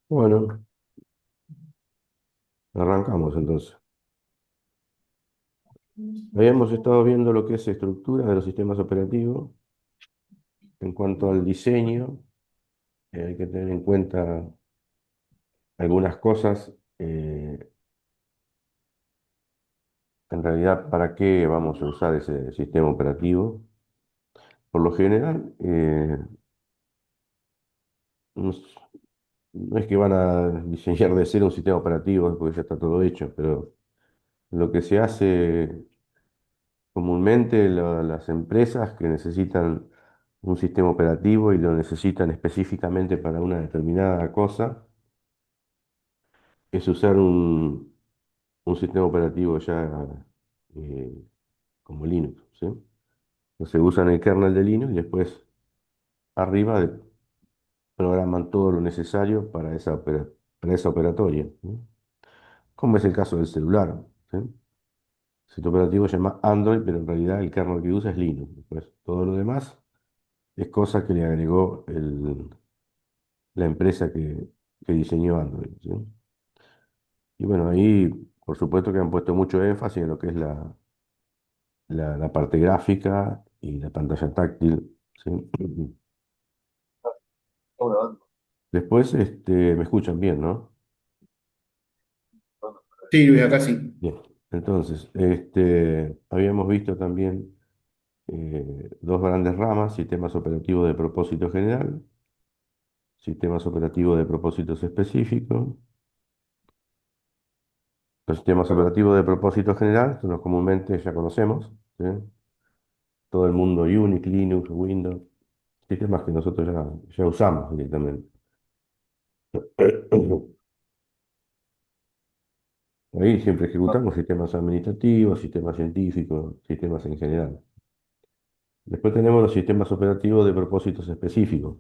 Bueno, arrancamos entonces. Habíamos estado viendo lo que es estructura de los sistemas operativos. En cuanto al diseño, hay que tener en cuenta algunas cosas. En realidad, ¿para qué vamos a usar ese sistema operativo? Por lo general, no es no es que van a diseñar de cero un sistema operativo porque ya está todo hecho, pero lo que se hace comúnmente, las empresas que necesitan un sistema operativo y lo necesitan específicamente para una determinada cosa, es usar un sistema operativo ya eh, como Linux, ¿sí? Entonces usan el kernel de Linux y después arriba programan todo lo necesario para esa operatoria, ¿no? Como es el caso del celular, ¿sí? El sistema operativo se llama Android, pero en realidad el kernel que usa es Linux. Después, todo lo demás es cosa que le agregó la empresa que diseñó Android, ¿sí? Y bueno, ahí por supuesto que han puesto mucho énfasis en lo que es la parte gráfica y la pantalla táctil, ¿sí? Después, me escuchan bien, ¿no? Sí, Luis, acá sí. Bien. Entonces, habíamos visto también dos grandes ramas: sistemas operativos de propósito general, sistemas operativos de propósitos específicos. Los sistemas operativos de propósito general son los comúnmente ya conocemos, ¿sí? Todo el mundo Unix, Linux, Windows, sistemas que nosotros ya usamos directamente. Ahí siempre ejecutamos sistemas administrativos, sistemas científicos, sistemas en general. Después tenemos los sistemas operativos de propósitos específicos.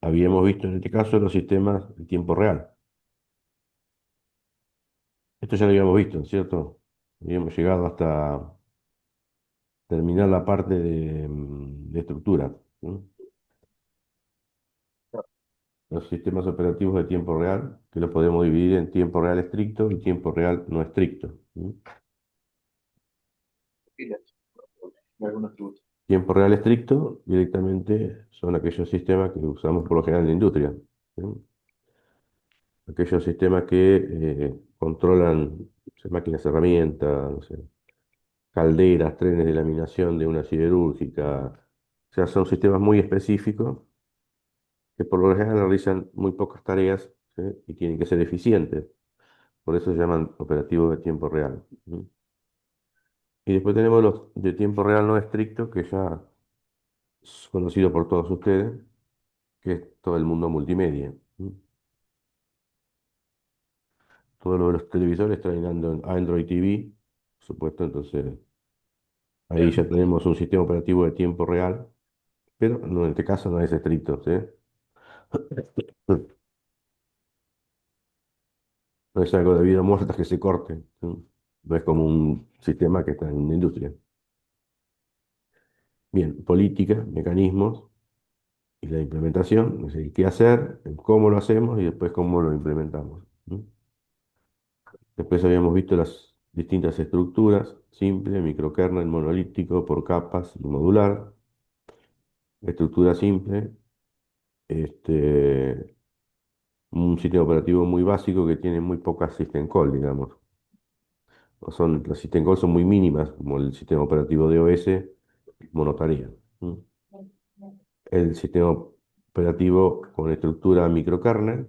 Habíamos visto en este caso los sistemas de tiempo real. Esto ya lo habíamos visto, ¿cierto? Habíamos llegado hasta terminar la parte de estructura, ¿no? Los sistemas operativos de tiempo real, que los podemos dividir en tiempo real estricto y tiempo real no estricto, ¿no? Tiempo real estricto directamente son aquellos sistemas que usamos por lo general en la industria, ¿no? Aquellos sistemas que controlan, no sé, máquinas herramientas, no sé, calderas, trenes de laminación de una siderúrgica. O sea, son sistemas muy específicos que por lo general realizan muy pocas tareas, ¿sí? Y tienen que ser eficientes. Por eso se llaman operativos de tiempo real, ¿no? Y después tenemos los de tiempo real no estricto, que ya es conocido por todos ustedes, que es todo el mundo multimedia, ¿no? Todo lo de los televisores traen Android TV, por supuesto, entonces ahí ya Bien. tenemos un sistema operativo de tiempo real, pero no, en este caso no es estricto, ¿sí? No es algo de vida o muerte hasta que se corte, ¿sí? No es como un sistema que está en una industria. Bien, política, mecanismos y la implementación, es decir, qué hacer, cómo lo hacemos y después cómo lo implementamos, ¿no? Después habíamos visto las distintas estructuras: simple, microkernel, monolítico, por capas y modular. Estructura simple, este, un sistema operativo muy básico que tiene muy pocas system call, digamos. Las system calls son muy mínimas, como el sistema operativo de OS, monotarea, ¿no? El sistema operativo con estructura microkernel.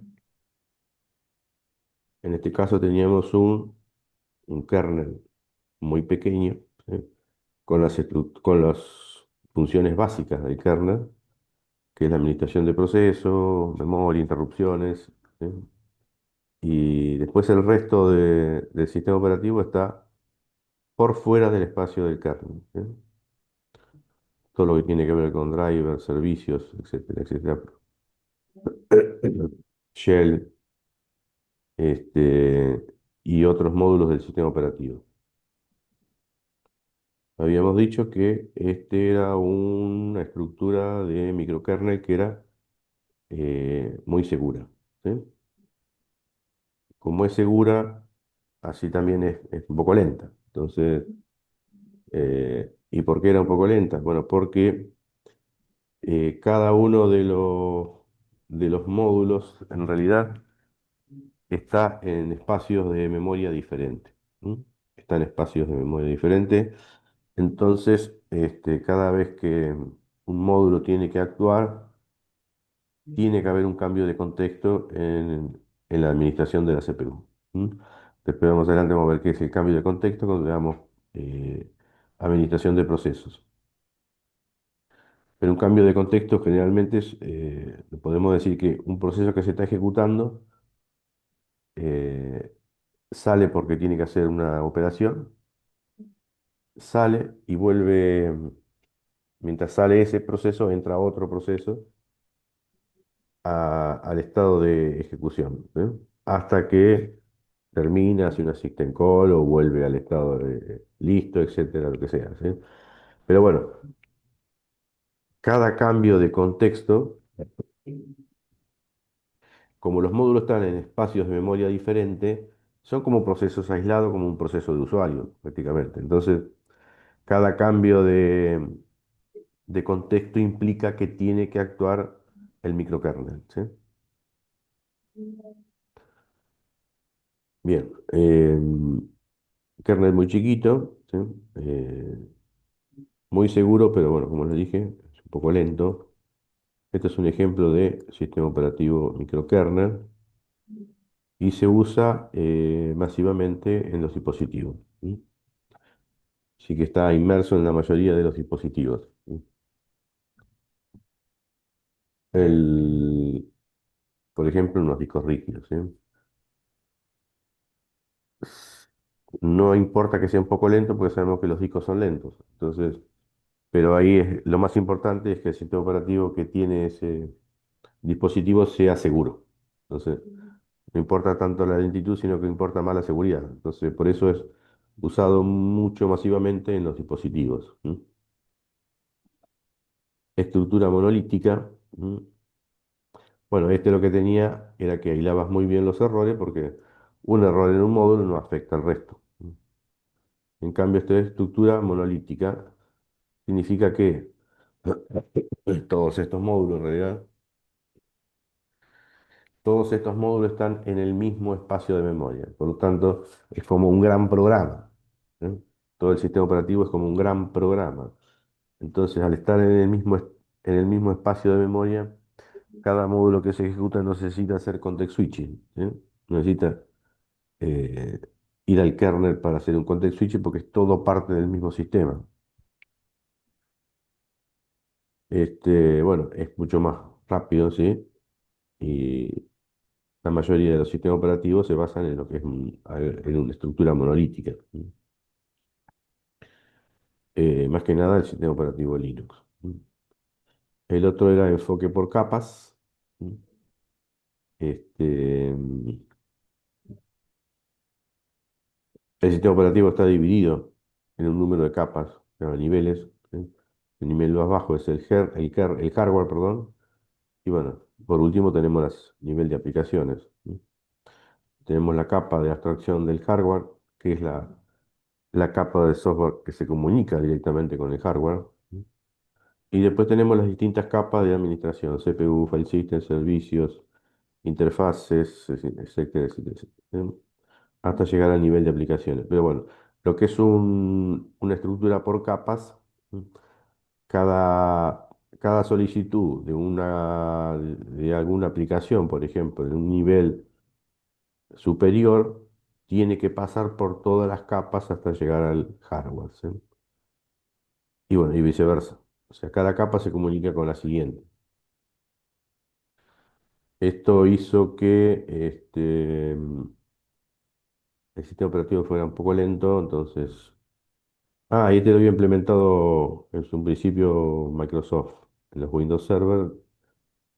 En este caso teníamos un kernel muy pequeño, ¿sí? Con las funciones básicas del kernel, que es la administración de procesos, memoria, interrupciones, ¿sí? Y después el resto del sistema operativo está por fuera del espacio del kernel, ¿sí? Todo lo que tiene que ver con drivers, servicios, etcétera, etcétera. Shell, este, y otros módulos del sistema operativo. Habíamos dicho que este era una estructura de microkernel que era muy segura, ¿sí? Como es segura, así también es un poco lenta. Entonces, ¿y por qué era un poco lenta? Bueno, porque cada uno de los módulos en realidad está en espacios de memoria diferentes. ¿M? Está en espacios de memoria diferentes. Entonces, cada vez que un módulo tiene que actuar, tiene que haber un cambio de contexto en la administración de la CPU. ¿M? Después más adelante vamos a ver qué es el cambio de contexto cuando veamos eh, administración de procesos. Pero un cambio de contexto generalmente podemos decir que un proceso que se está ejecutando eh, sale porque tiene que hacer una operación, sale y vuelve, mientras sale ese proceso, entra otro proceso al estado de ejecución, ¿eh? Hasta que termina, hace una system call o vuelve al estado de listo, etcétera, lo que sea, ¿sí? Pero bueno, cada cambio de contexto, como los módulos están en espacios de memoria diferentes, son como procesos aislados, como un proceso de usuario, prácticamente. Entonces, cada cambio de contexto implica que tiene que actuar el microkernel, ¿sí? Bien, kernel muy chiquito, ¿sí? Eh, Muy seguro, pero bueno, como les dije, es un poco lento. Este es un ejemplo de sistema operativo microkernel y se usa masivamente en los dispositivos, ¿sí? Así que está inmerso en la mayoría de los dispositivos, ¿sí? El, por ejemplo, en los discos rígidos, ¿sí? No importa que sea un poco lento porque sabemos que los discos son lentos. Entonces, pero ahí lo más importante es que el sistema operativo que tiene ese dispositivo sea seguro. Entonces, no importa tanto la lentitud, sino que importa más la seguridad. Entonces, por eso es usado mucho masivamente en los dispositivos. ¿M? Estructura monolítica. ¿M? Bueno, este lo que tenía era que aislabas muy bien los errores porque un error en un módulo no afecta al resto. ¿M? En cambio, esta estructura monolítica significa que todos estos módulos, en realidad, todos estos módulos están en el mismo espacio de memoria. Por lo tanto, es como un gran programa, ¿eh? Todo el sistema operativo es como un gran programa. Entonces, al estar en el mismo espacio de memoria, cada módulo que se ejecuta no necesita hacer context switching, ¿eh? No necesita eh, ir al kernel para hacer un context switching porque es todo parte del mismo sistema. Bueno, es mucho más rápido, ¿sí? Y la mayoría de los sistemas operativos se basan en lo que es en una estructura monolítica. Más que nada el sistema operativo Linux. El otro era enfoque por capas. Este, el sistema operativo está dividido en un número de capas, se llama niveles. ¿Sí? El nivel más bajo es el hardware, perdón. Y bueno, por último tenemos el nivel de aplicaciones. ¿Sí? Tenemos la capa de abstracción del hardware, que es la capa de software que se comunica directamente con el hardware. ¿Sí? Y después tenemos las distintas capas de administración, CPU, file system, servicios, interfaces, etcétera, etcétera, etcétera, ¿sí? Hasta llegar al nivel de aplicaciones. Pero bueno, lo que es una estructura por capas, ¿sí? cada, cada solicitud de alguna aplicación, por ejemplo, en un nivel superior, tiene que pasar por todas las capas hasta llegar al hardware, ¿sí? Y bueno, y viceversa. O sea, cada capa se comunica con la siguiente. Esto hizo que el sistema operativo fuera un poco lento, entonces... Ah, y este lo había implementado en su principio Microsoft en los Windows Server,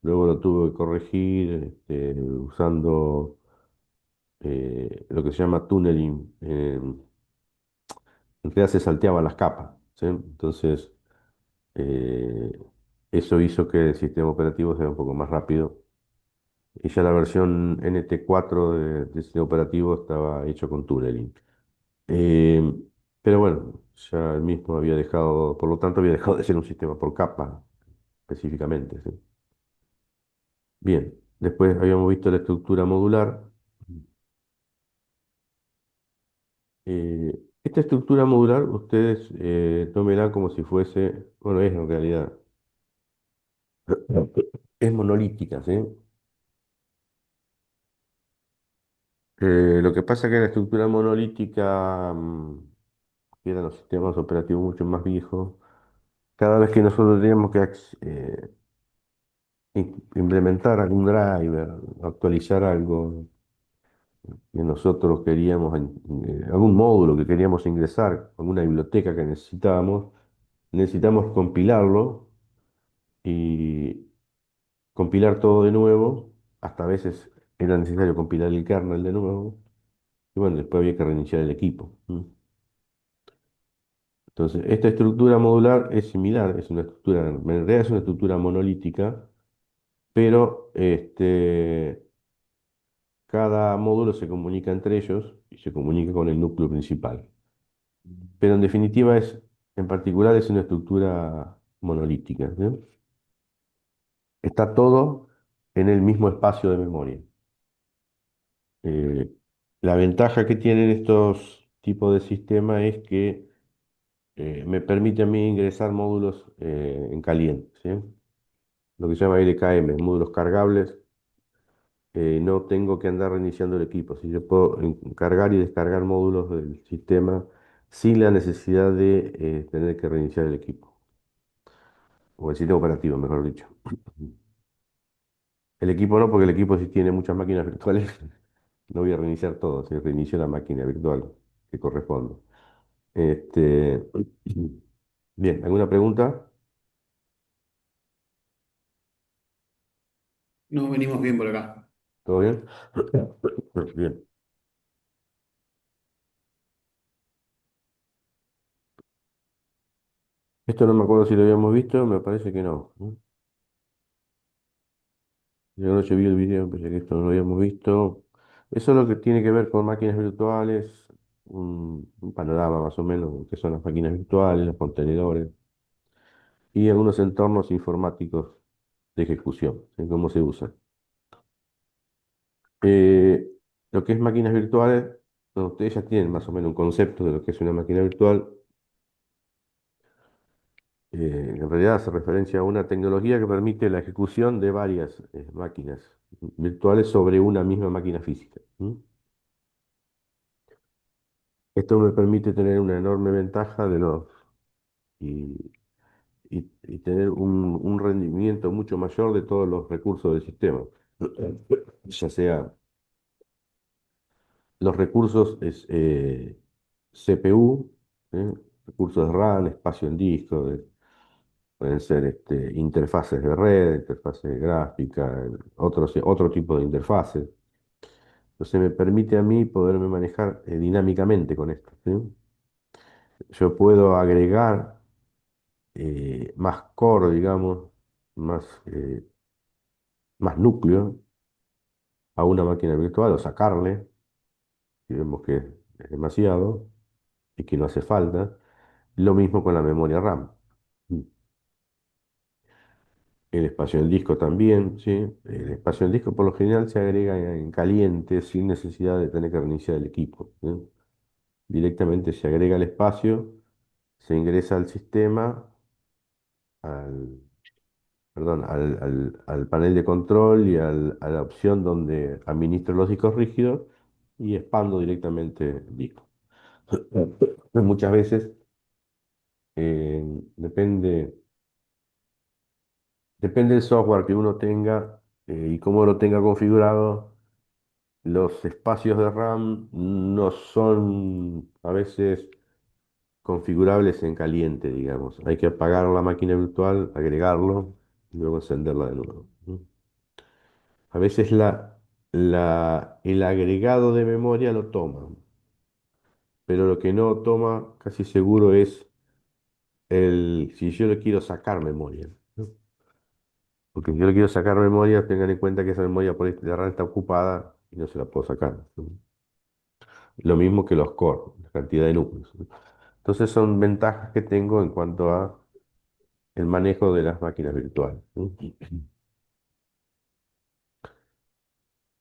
luego lo tuvo que corregir usando lo que se llama tunneling. En realidad se salteaban las capas, ¿sí? Entonces, eh, eso hizo que el sistema operativo sea un poco más rápido y ya la versión NT4 de sistema operativo estaba hecho con Touring. Eh, pero bueno, ya el mismo había dejado, por lo tanto había dejado de ser un sistema por capa específicamente, ¿sí? Bien, después habíamos visto la estructura modular. Esta estructura modular, ustedes tómenla como si fuese, bueno, es en realidad, es monolítica, ¿sí? Lo que pasa es que la estructura monolítica, que eran los sistemas operativos mucho más viejos, cada vez que nosotros teníamos que implementar algún driver, actualizar algo que nosotros queríamos, algún módulo que queríamos ingresar, alguna biblioteca que necesitábamos, necesitamos compilarlo y compilar todo de nuevo. Hasta a veces era necesario compilar el kernel de nuevo. Y bueno, después había que reiniciar el equipo. Entonces, esta estructura modular es similar, es una estructura, en realidad es una estructura monolítica, pero cada módulo se comunica entre ellos y se comunica con el núcleo principal. Pero en definitiva en particular es una estructura monolítica, ¿sí? Está todo en el mismo espacio de memoria. Eh, la ventaja que tienen estos tipos de sistemas es que me permite a mí ingresar módulos en caliente, ¿sí? Lo que se llama LKM, módulos cargables. No tengo que andar reiniciando el equipo. Si yo puedo cargar y descargar módulos del sistema sin la necesidad de tener que reiniciar el equipo, o el sistema operativo, mejor dicho. El equipo no, porque el equipo si tiene muchas máquinas virtuales, no voy a reiniciar todo, se reinicio la máquina virtual que corresponde. Este, bien, ¿alguna pregunta? No venimos bien por acá. ¿Todo bien? Bien. Esto no me acuerdo si lo habíamos visto, me parece que no. Yo anoche vi el video, pensé que esto no lo habíamos visto. Eso es lo que tiene que ver con máquinas virtuales, un panorama más o menos de qué son las máquinas virtuales, los contenedores y algunos entornos informáticos de ejecución, ¿sí? Cómo se usan. Eh, lo que es máquinas virtuales, bueno, ustedes ya tienen más o menos un concepto de lo que es una máquina virtual. En realidad hace referencia a una tecnología que permite la ejecución de varias máquinas virtuales sobre una misma máquina física. Esto me permite tener una enorme ventaja y, y tener un rendimiento mucho mayor de todos los recursos del sistema. Ya sea los recursos CPU, ¿eh? Recursos de RAM, espacio en disco, pueden ser interfaces de red, interfaces gráficas, otro tipo de interfaces. Entonces me permite a mí poderme manejar dinámicamente con esto, ¿sí? Yo puedo agregar más core, digamos, más, más núcleo a una máquina virtual o sacarle, si vemos que es demasiado y que no hace falta. Lo mismo con la memoria RAM. El espacio del disco también, ¿sí? El espacio del disco por lo general se agrega en caliente sin necesidad de tener que reiniciar el equipo, ¿sí? Directamente se agrega el espacio, se ingresa al sistema, al, perdón, al panel de control y a la opción donde administro los discos rígidos y expando directamente el disco. Muchas veces eh, depende, depende del software que uno tenga y cómo lo tenga configurado. Los espacios de RAM no son a veces configurables en caliente, digamos. Hay que apagar la máquina virtual, agregarlo y luego encenderla de nuevo. A veces el agregado de memoria lo toma, pero lo que no toma casi seguro es si yo le quiero sacar memoria, ¿no? Porque si yo le quiero sacar memoria, tengan en cuenta que esa memoria por ahí de RAM está ocupada y no se la puedo sacar. Lo mismo que los core, la cantidad de núcleos. Entonces son ventajas que tengo en cuanto a el manejo de las máquinas virtuales.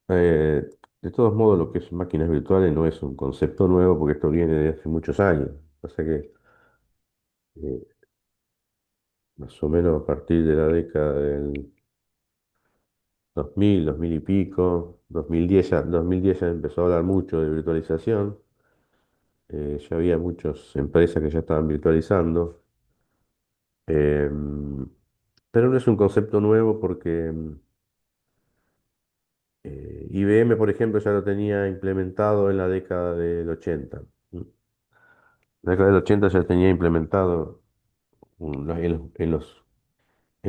Eh, de todos modos, lo que es máquinas virtuales no es un concepto nuevo porque esto viene de hace muchos años. O sea que eh, más o menos a partir de la década del 2000, 2000 y pico, 2010 ya empezó a hablar mucho de virtualización. Ya había muchas empresas que ya estaban virtualizando. Em, pero no es un concepto nuevo porque IBM, por ejemplo, ya lo tenía implementado en la década del 80. En la década del 80 ya tenía implementado en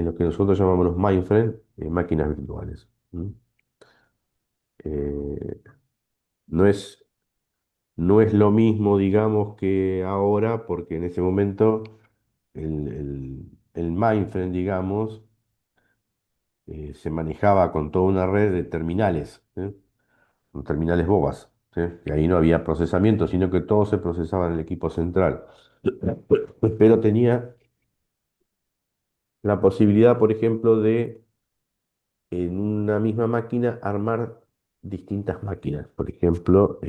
lo que nosotros llamamos los mainframe, máquinas virtuales. Eh, no es, no es lo mismo, digamos, que ahora, porque en ese momento el mainframe, digamos, se manejaba con toda una red de terminales, con terminales bobas, ¿sí? Y ahí no había procesamiento, sino que todo se procesaba en el equipo central. Pero tenía la posibilidad, por ejemplo, de en una misma máquina armar distintas máquinas. Por ejemplo,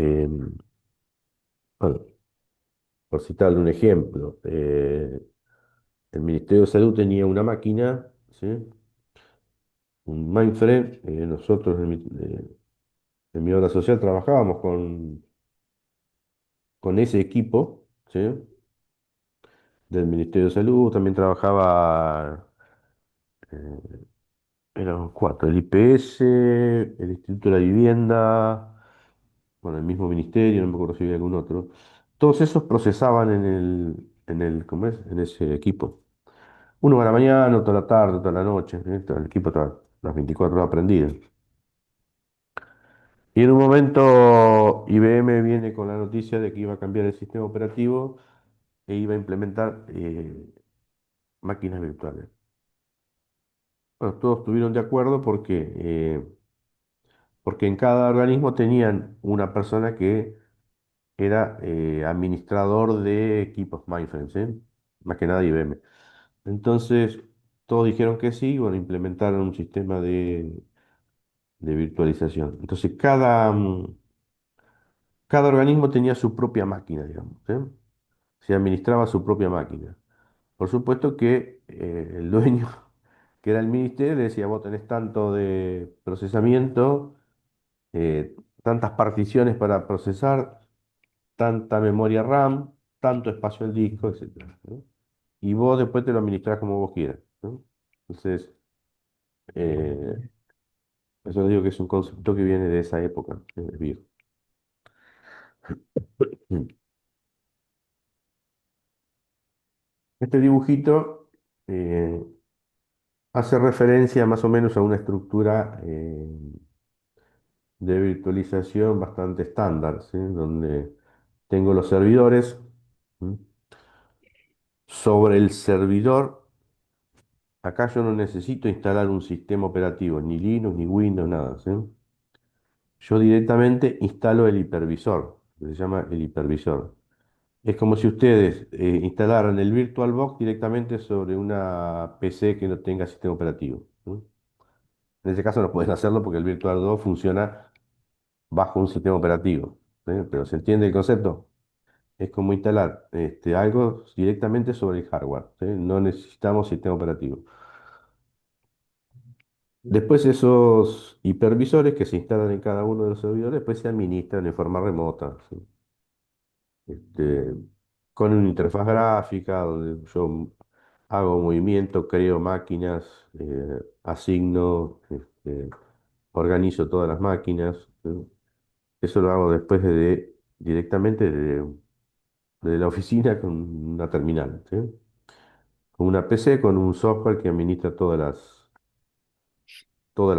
bueno, por citarle un ejemplo, el Ministerio de Salud tenía una máquina, ¿sí? Un mainframe. Nosotros en mi obra social trabajábamos con ese equipo, ¿sí? Del Ministerio de Salud. También trabajaba, eh, eran cuatro, el IPS, el Instituto de la Vivienda, bueno, el mismo ministerio, no me acuerdo si había algún otro. Todos esos procesaban ¿cómo es? En ese equipo. Uno a la mañana, otro a la tarde, otro a la noche, todo el equipo estaba las 24 horas prendido. Y en un momento IBM viene con la noticia de que iba a cambiar el sistema operativo e iba a implementar máquinas virtuales. Bueno, todos estuvieron de acuerdo porque en cada organismo tenían una persona que era administrador de equipos mainframe, ¿sí? Más que nada IBM. Entonces, todos dijeron que sí, y bueno, implementaron un sistema de virtualización. Entonces, cada organismo tenía su propia máquina, digamos, ¿sí? Se administraba su propia máquina. Por supuesto que el dueño, que era el ministerio, le decía, vos tenés tanto de procesamiento, tantas particiones para procesar, tanta memoria RAM, tanto espacio al disco, etcétera, ¿no? Y vos después te lo administrás como vos quieras, ¿no? Entonces, eh, eso digo que es un concepto que viene de esa época, es viejo. Mm. Este dibujito hace referencia más o menos a una estructura de virtualización bastante estándar, ¿sí? Donde tengo los servidores. ¿M? Sobre el servidor, acá yo no necesito instalar un sistema operativo, ni Linux, ni Windows, nada, ¿sí? Yo directamente instalo el hipervisor, que se llama el hipervisor. Es como si ustedes instalaran el VirtualBox directamente sobre una PC que no tenga sistema operativo, ¿sí? En ese caso no pueden hacerlo porque el VirtualBox funciona bajo un sistema operativo, ¿sí? Pero ¿se entiende el concepto? Es como instalar algo directamente sobre el hardware, ¿sí? No necesitamos sistema operativo. Después esos hipervisores que se instalan en cada uno de los servidores, después se administran de forma remota, ¿sí? Este, con una interfaz gráfica donde yo hago movimiento, creo máquinas, asigno, organizo todas las máquinas, ¿sí? Eso lo hago después directamente de la oficina con una terminal, ¿sí? Con una PC, con un software que administra todas las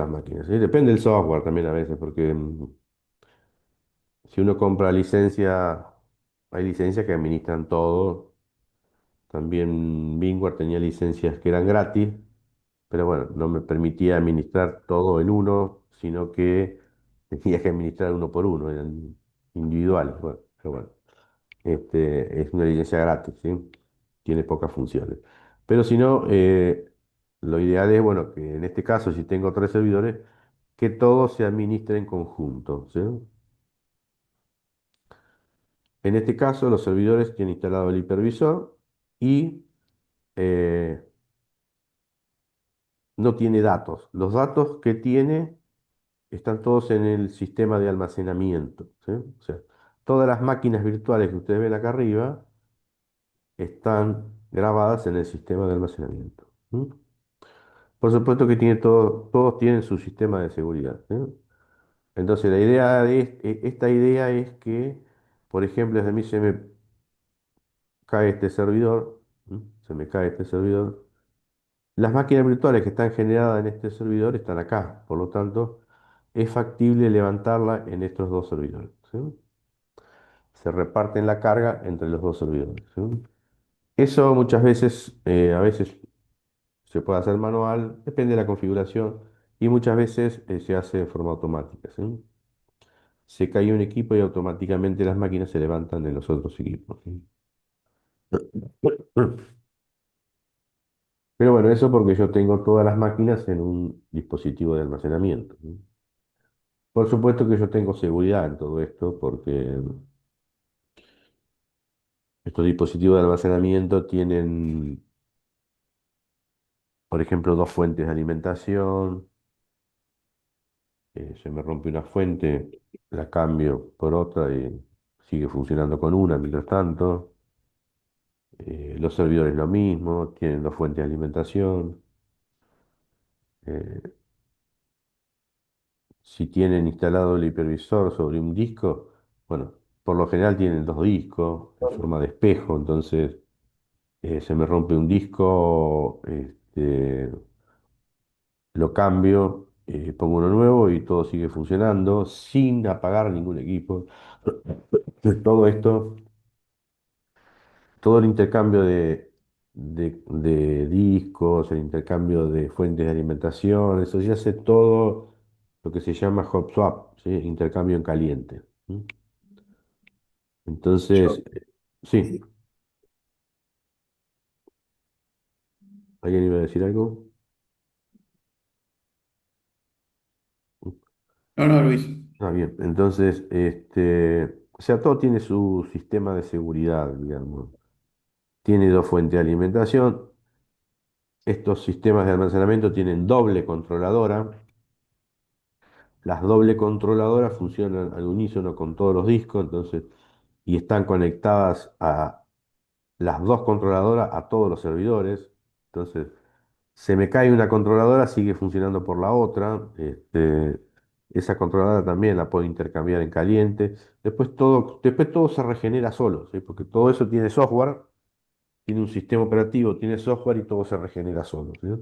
máquinas, ¿sí? Depende del software también a veces, porque si uno compra licencia, hay licencias que administran todo. También VMware tenía licencias que eran gratis, pero bueno, no me permitía administrar todo en uno, sino que tenía que administrar uno por uno, eran individuales. Bueno, pero bueno, es una licencia gratis, ¿sí? Tiene pocas funciones. Pero si no, lo ideal es, bueno, que en este caso, si tengo tres servidores, que todo se administre en conjunto, ¿sí? En este caso, los servidores tienen instalado el hipervisor y eh, no tiene datos. Los datos que tiene están todos en el sistema de almacenamiento, ¿sí? O sea, todas las máquinas virtuales que ustedes ven acá arriba están grabadas en el sistema de almacenamiento. ¿Sí? Por supuesto que tiene todo, todos tienen su sistema de seguridad, ¿sí? Entonces, la idea de esta idea es que, por ejemplo, desde a mí se me cae este servidor, ¿sí? Se me cae este servidor. Las máquinas virtuales que están generadas en este servidor están acá, por lo tanto, es factible levantarla en estos dos servidores, ¿sí? Se reparten la carga entre los dos servidores, ¿sí? Eso muchas veces, a veces se puede hacer manual, depende de la configuración, y muchas veces se hace de forma automática, ¿sí? Se cae un equipo y automáticamente las máquinas se levantan en los otros equipos, ¿sí? Pero bueno, eso porque yo tengo todas las máquinas en un dispositivo de almacenamiento, ¿sí? Por supuesto que yo tengo seguridad en todo esto porque estos dispositivos de almacenamiento tienen, por ejemplo, dos fuentes de alimentación. Se me rompe una fuente, la cambio por otra y sigue funcionando con una mientras tanto. Los servidores lo mismo, tienen dos fuentes de alimentación. Eh, si tienen instalado el hipervisor sobre un disco, bueno, por lo general tienen dos discos en forma de espejo, entonces se me rompe un disco, lo cambio, pongo uno nuevo y todo sigue funcionando sin apagar ningún equipo. Todo esto, todo el intercambio de discos, el intercambio de fuentes de alimentación, eso se hace todo lo que se llama hot swap, ¿sí? Intercambio en caliente. ¿Sí? Entonces, sí, ¿alguien iba a decir algo? No, no, Luis. Ah, bien, entonces, o sea, todo tiene su sistema de seguridad, digamos. Tiene dos fuentes de alimentación. Estos sistemas de almacenamiento tienen doble controladora. Las doble controladoras funcionan al unísono con todos los discos, entonces, y están conectadas a las dos controladoras a todos los servidores. Entonces, se me cae una controladora, sigue funcionando por la otra. Esa controladora también la puedo intercambiar en caliente. Después todo se regenera solo, ¿sí? Porque todo eso tiene software, tiene un sistema operativo, tiene software y todo se regenera solo, ¿sí? A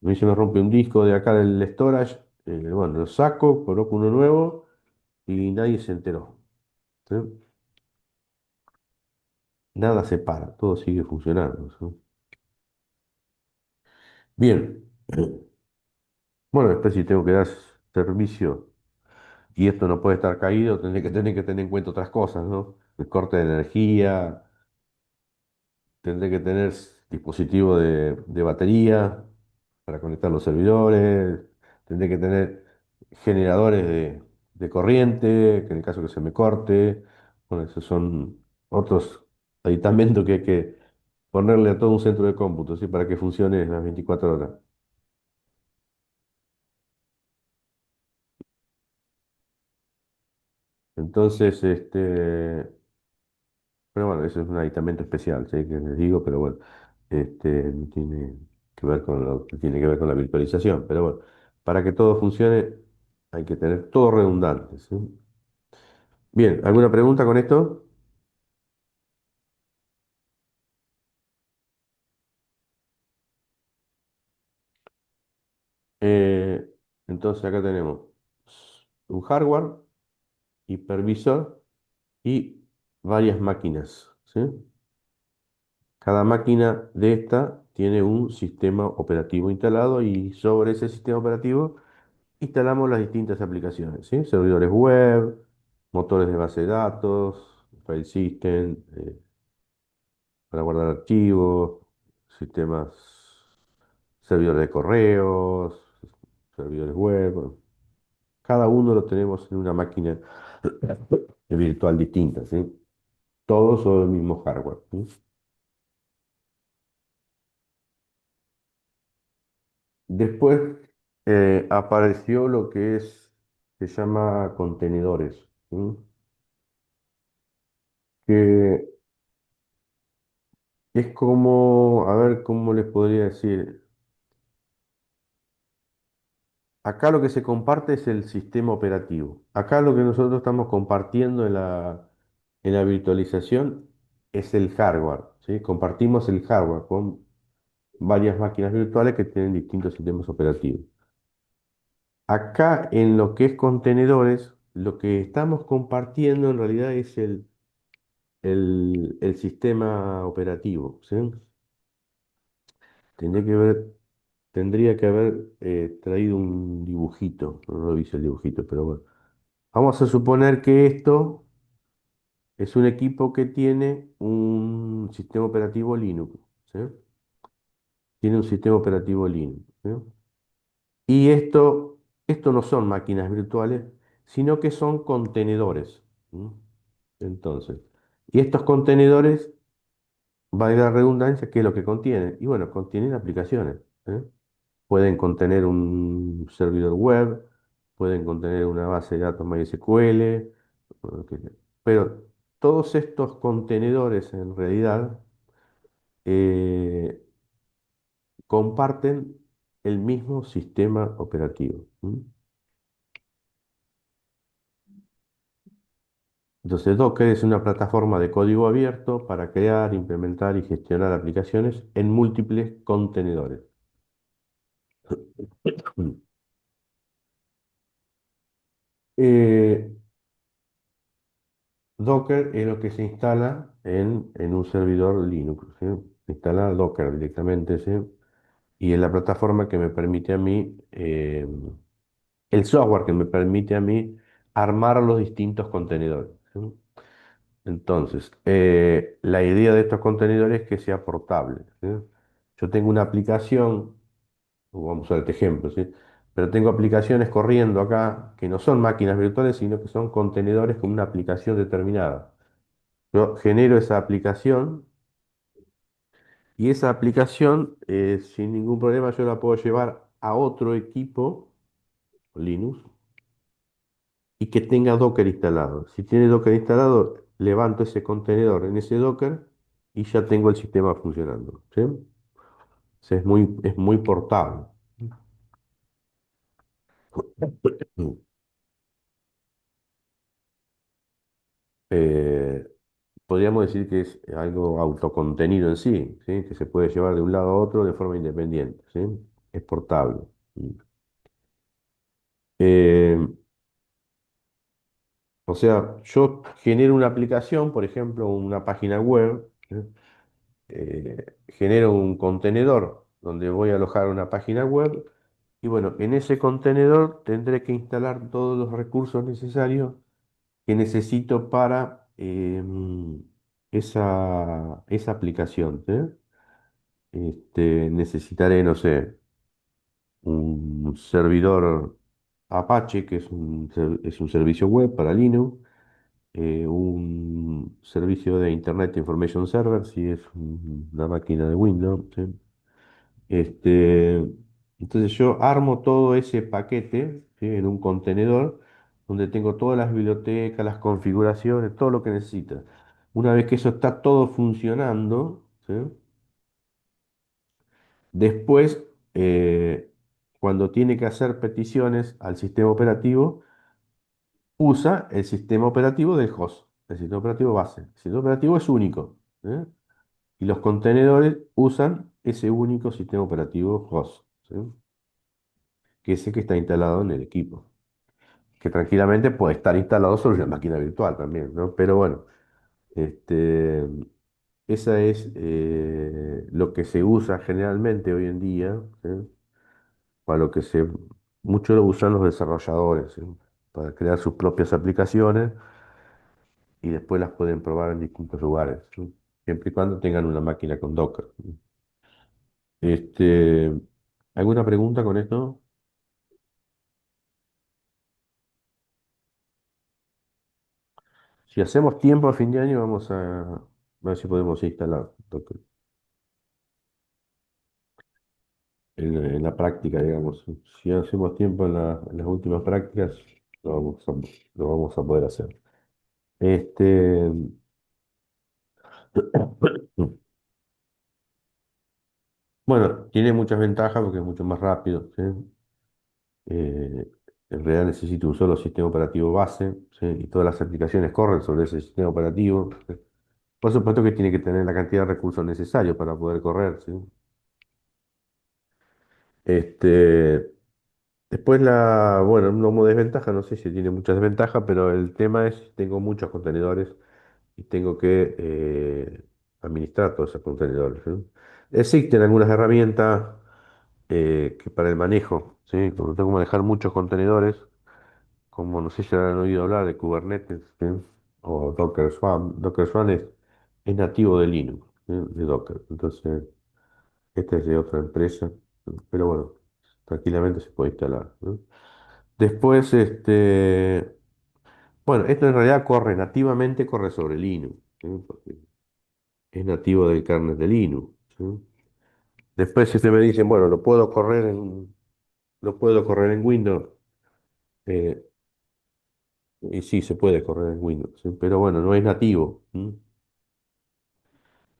mí se me rompe un disco de acá del storage, bueno, lo saco, coloco uno nuevo y nadie se enteró, ¿sí? Nada se para, todo sigue funcionando, ¿sí? Bien, bueno, después si tengo que dar servicio y esto no puede estar caído, tendré que tener en cuenta otras cosas, ¿no? El corte de energía, tendré que tener dispositivo de batería para conectar los servidores, tendré que tener generadores de corriente, que en el caso que se me corte, bueno, esos son otros aditamentos que hay que ponerle a todo un centro de cómputo, ¿sí? Para que funcione las 24 horas. Entonces, pero bueno, eso es un aditamento especial, ¿sí? Que les digo, pero bueno, no tiene que ver con lo que tiene que ver con la virtualización. Pero bueno, para que todo funcione hay que tener todo redundante, ¿sí? Bien, ¿alguna pregunta con esto? Eh, entonces acá tenemos un hardware, hipervisor y varias máquinas, ¿sí? Cada máquina de esta tiene un sistema operativo instalado y sobre ese sistema operativo instalamos las distintas aplicaciones, ¿sí? Servidores web, motores de base de datos, file system, para guardar archivos, sistemas, servidores de correos, servidores web. Bueno, cada uno lo tenemos en una máquina virtual distinta, ¿sí? Todos son el mismo hardware, ¿sí? Después apareció lo que se llama contenedores, ¿sí? Que es como, a ver, ¿cómo les podría decir? Acá lo que se comparte es el sistema operativo. Acá lo que nosotros estamos compartiendo en la virtualización es el hardware, ¿sí? Compartimos el hardware con varias máquinas virtuales que tienen distintos sistemas operativos. Acá en lo que es contenedores, lo que estamos compartiendo en realidad es el sistema operativo, ¿sí? Tendría que haber, tendría que haber traído un dibujito, no revisé el dibujito, pero bueno. Vamos a suponer que esto es un equipo que tiene un sistema operativo Linux, ¿sí? Tiene un sistema operativo Linux, ¿sí? Y esto no son máquinas virtuales, sino que son contenedores, ¿sí? Entonces, y estos contenedores, valga la redundancia, ¿qué es lo que contienen? Y bueno, contienen aplicaciones, ¿eh? Pueden contener un servidor web, pueden contener una base de datos MySQL, o qué sé. Pero todos estos contenedores en realidad eh, comparten el mismo sistema operativo. ¿M? Entonces, Docker es una plataforma de código abierto para crear, implementar y gestionar aplicaciones en múltiples contenedores. Eh, Docker es lo que se instala en un servidor Linux, ¿sí? Se instala Docker directamente, ¿sí? Y es la plataforma que me permite a mí, el software que me permite a mí armar los distintos contenedores, ¿sí? Entonces, la idea de estos contenedores es que sea portable, ¿sí? Yo tengo una aplicación, vamos a usar este ejemplo, ¿sí? Pero tengo aplicaciones corriendo acá que no son máquinas virtuales, sino que son contenedores con una aplicación determinada. Yo genero esa aplicación y esa aplicación, sin ningún problema, yo la puedo llevar a otro equipo Linux y que tenga Docker instalado. Si tiene Docker instalado, levanto ese contenedor en ese Docker y ya tengo el sistema funcionando, ¿sí? O sea, es muy portable. Eh, Podríamos decir que es algo autocontenido en sí, ¿sí? Que se puede llevar de un lado a otro de forma independiente, ¿sí? Es portable. Eh, o sea, yo genero una aplicación, por ejemplo, una página web, ¿sí? Genero un contenedor donde voy a alojar una página web y bueno, en ese contenedor tendré que instalar todos los recursos necesarios que necesito para esa aplicación, ¿sí? Necesitaré, no sé, un servidor Apache, que es un servicio web para Linux, un servicio de Internet Information Server, si es una máquina de Windows, ¿sí? Este, entonces yo armo todo ese paquete, ¿sí? En un contenedor donde tengo todas las bibliotecas, las configuraciones, todo lo que necesita. Una vez que eso está todo funcionando, ¿sí? Después, cuando tiene que hacer peticiones al sistema operativo, usa el sistema operativo del host, el sistema operativo base. El sistema operativo es único, ¿eh? Y los contenedores usan ese único sistema operativo host, ¿sí? Que es el que está instalado en el equipo. Que tranquilamente puede estar instalado sobre una máquina virtual también, ¿no? Pero bueno, este, esa es lo que se usa generalmente hoy en día, ¿sí? Para lo que mucho lo usan los desarrolladores, ¿sí? Para crear sus propias aplicaciones y después las pueden probar en distintos lugares, ¿sí? Siempre y cuando tengan una máquina con Docker. Este, ¿alguna pregunta con esto? Si hacemos tiempo a fin de año, vamos a ver si podemos instalar Docker en la práctica, digamos. Si hacemos tiempo en las últimas prácticas, lo vamos a, lo vamos a poder hacer. Este, bueno, tiene muchas ventajas porque es mucho más rápido, ¿sí? Eh, en realidad necesito un solo sistema operativo base, ¿sí? Y todas las aplicaciones corren sobre ese sistema operativo, ¿sí? Por supuesto que tiene que tener la cantidad de recursos necesarios para poder correr, ¿sí? Este, después bueno, no como desventaja, no sé si tiene muchas desventajas, pero el tema es, tengo muchos contenedores y tengo que administrar todos esos contenedores, ¿sí? Existen algunas herramientas que para el manejo, ¿sí? Como tengo que manejar muchos contenedores, como no sé si habrán oído hablar de Kubernetes, ¿sí? O Docker Swarm. Docker Swarm es nativo de Linux, ¿sí? De Docker. Entonces, este es de otra empresa, pero bueno, tranquilamente se puede instalar, ¿no? Después, bueno, esto en realidad nativamente corre sobre Linux, ¿sí? Porque es nativo del kernel de Linux, ¿sí? Después, si me dicen, bueno, lo puedo correr en Windows, eh, y sí, se puede correr en Windows, ¿sí? Pero bueno, no es nativo, ¿sí?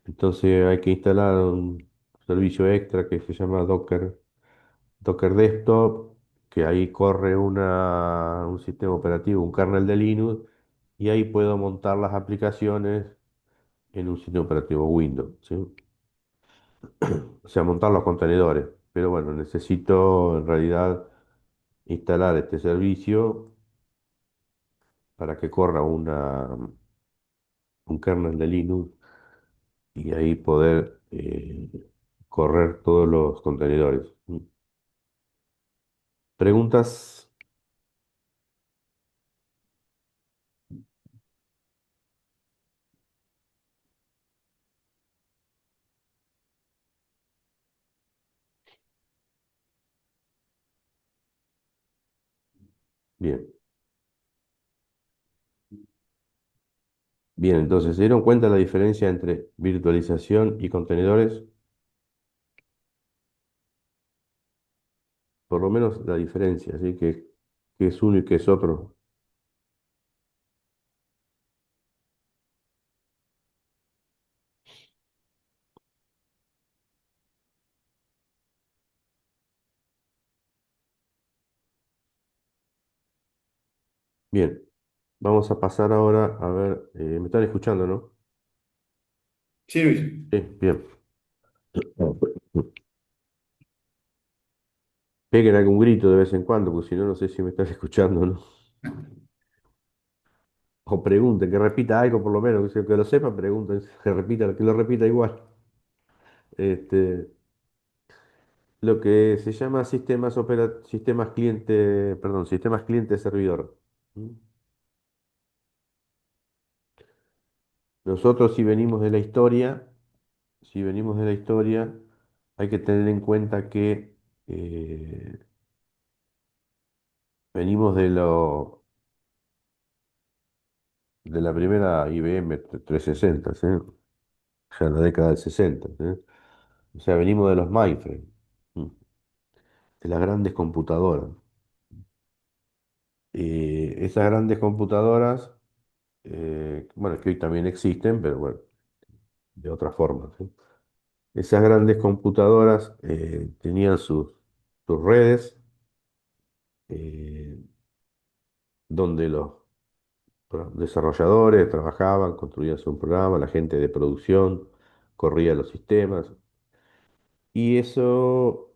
Entonces hay que instalar un servicio extra que se llama Docker Desktop, que ahí corre un sistema operativo, un kernel de Linux, y ahí puedo montar las aplicaciones en un sistema operativo Windows, ¿sí? O sea, montar los contenedores. Pero bueno, necesito en realidad instalar este servicio para que corra un kernel de Linux y ahí poder correr todos los contenedores. ¿Preguntas? Bien. Bien, entonces, ¿se dieron cuenta la diferencia entre virtualización y contenedores? Por lo menos la diferencia, ¿sí? Que es uno y que es otro. Bien, vamos a pasar ahora a ver, ¿me están escuchando, no? Sí, Luis. Sí, bien. Peguen algún grito de vez en cuando, porque si no, no sé si me están escuchando, ¿no? O pregunten, que repita algo por lo menos, que lo sepa, pregunten, que lo repita igual. Este, lo que se llama sistemas cliente, perdón, sistemas cliente servidor. ¿Mm? Nosotros si venimos de la historia, hay que tener en cuenta que eh, venimos de la primera IBM 360, ¿sí? O sea, en la década del 60, ¿sí? O sea, venimos de los mainframe, ¿sí? De las grandes computadoras. Esas grandes computadoras, bueno, que hoy también existen, pero bueno, de otra forma, ¿sí? Esas grandes computadoras tenían sus redes, eh, donde los desarrolladores trabajaban, construían su programa, la gente de producción corría los sistemas, y eso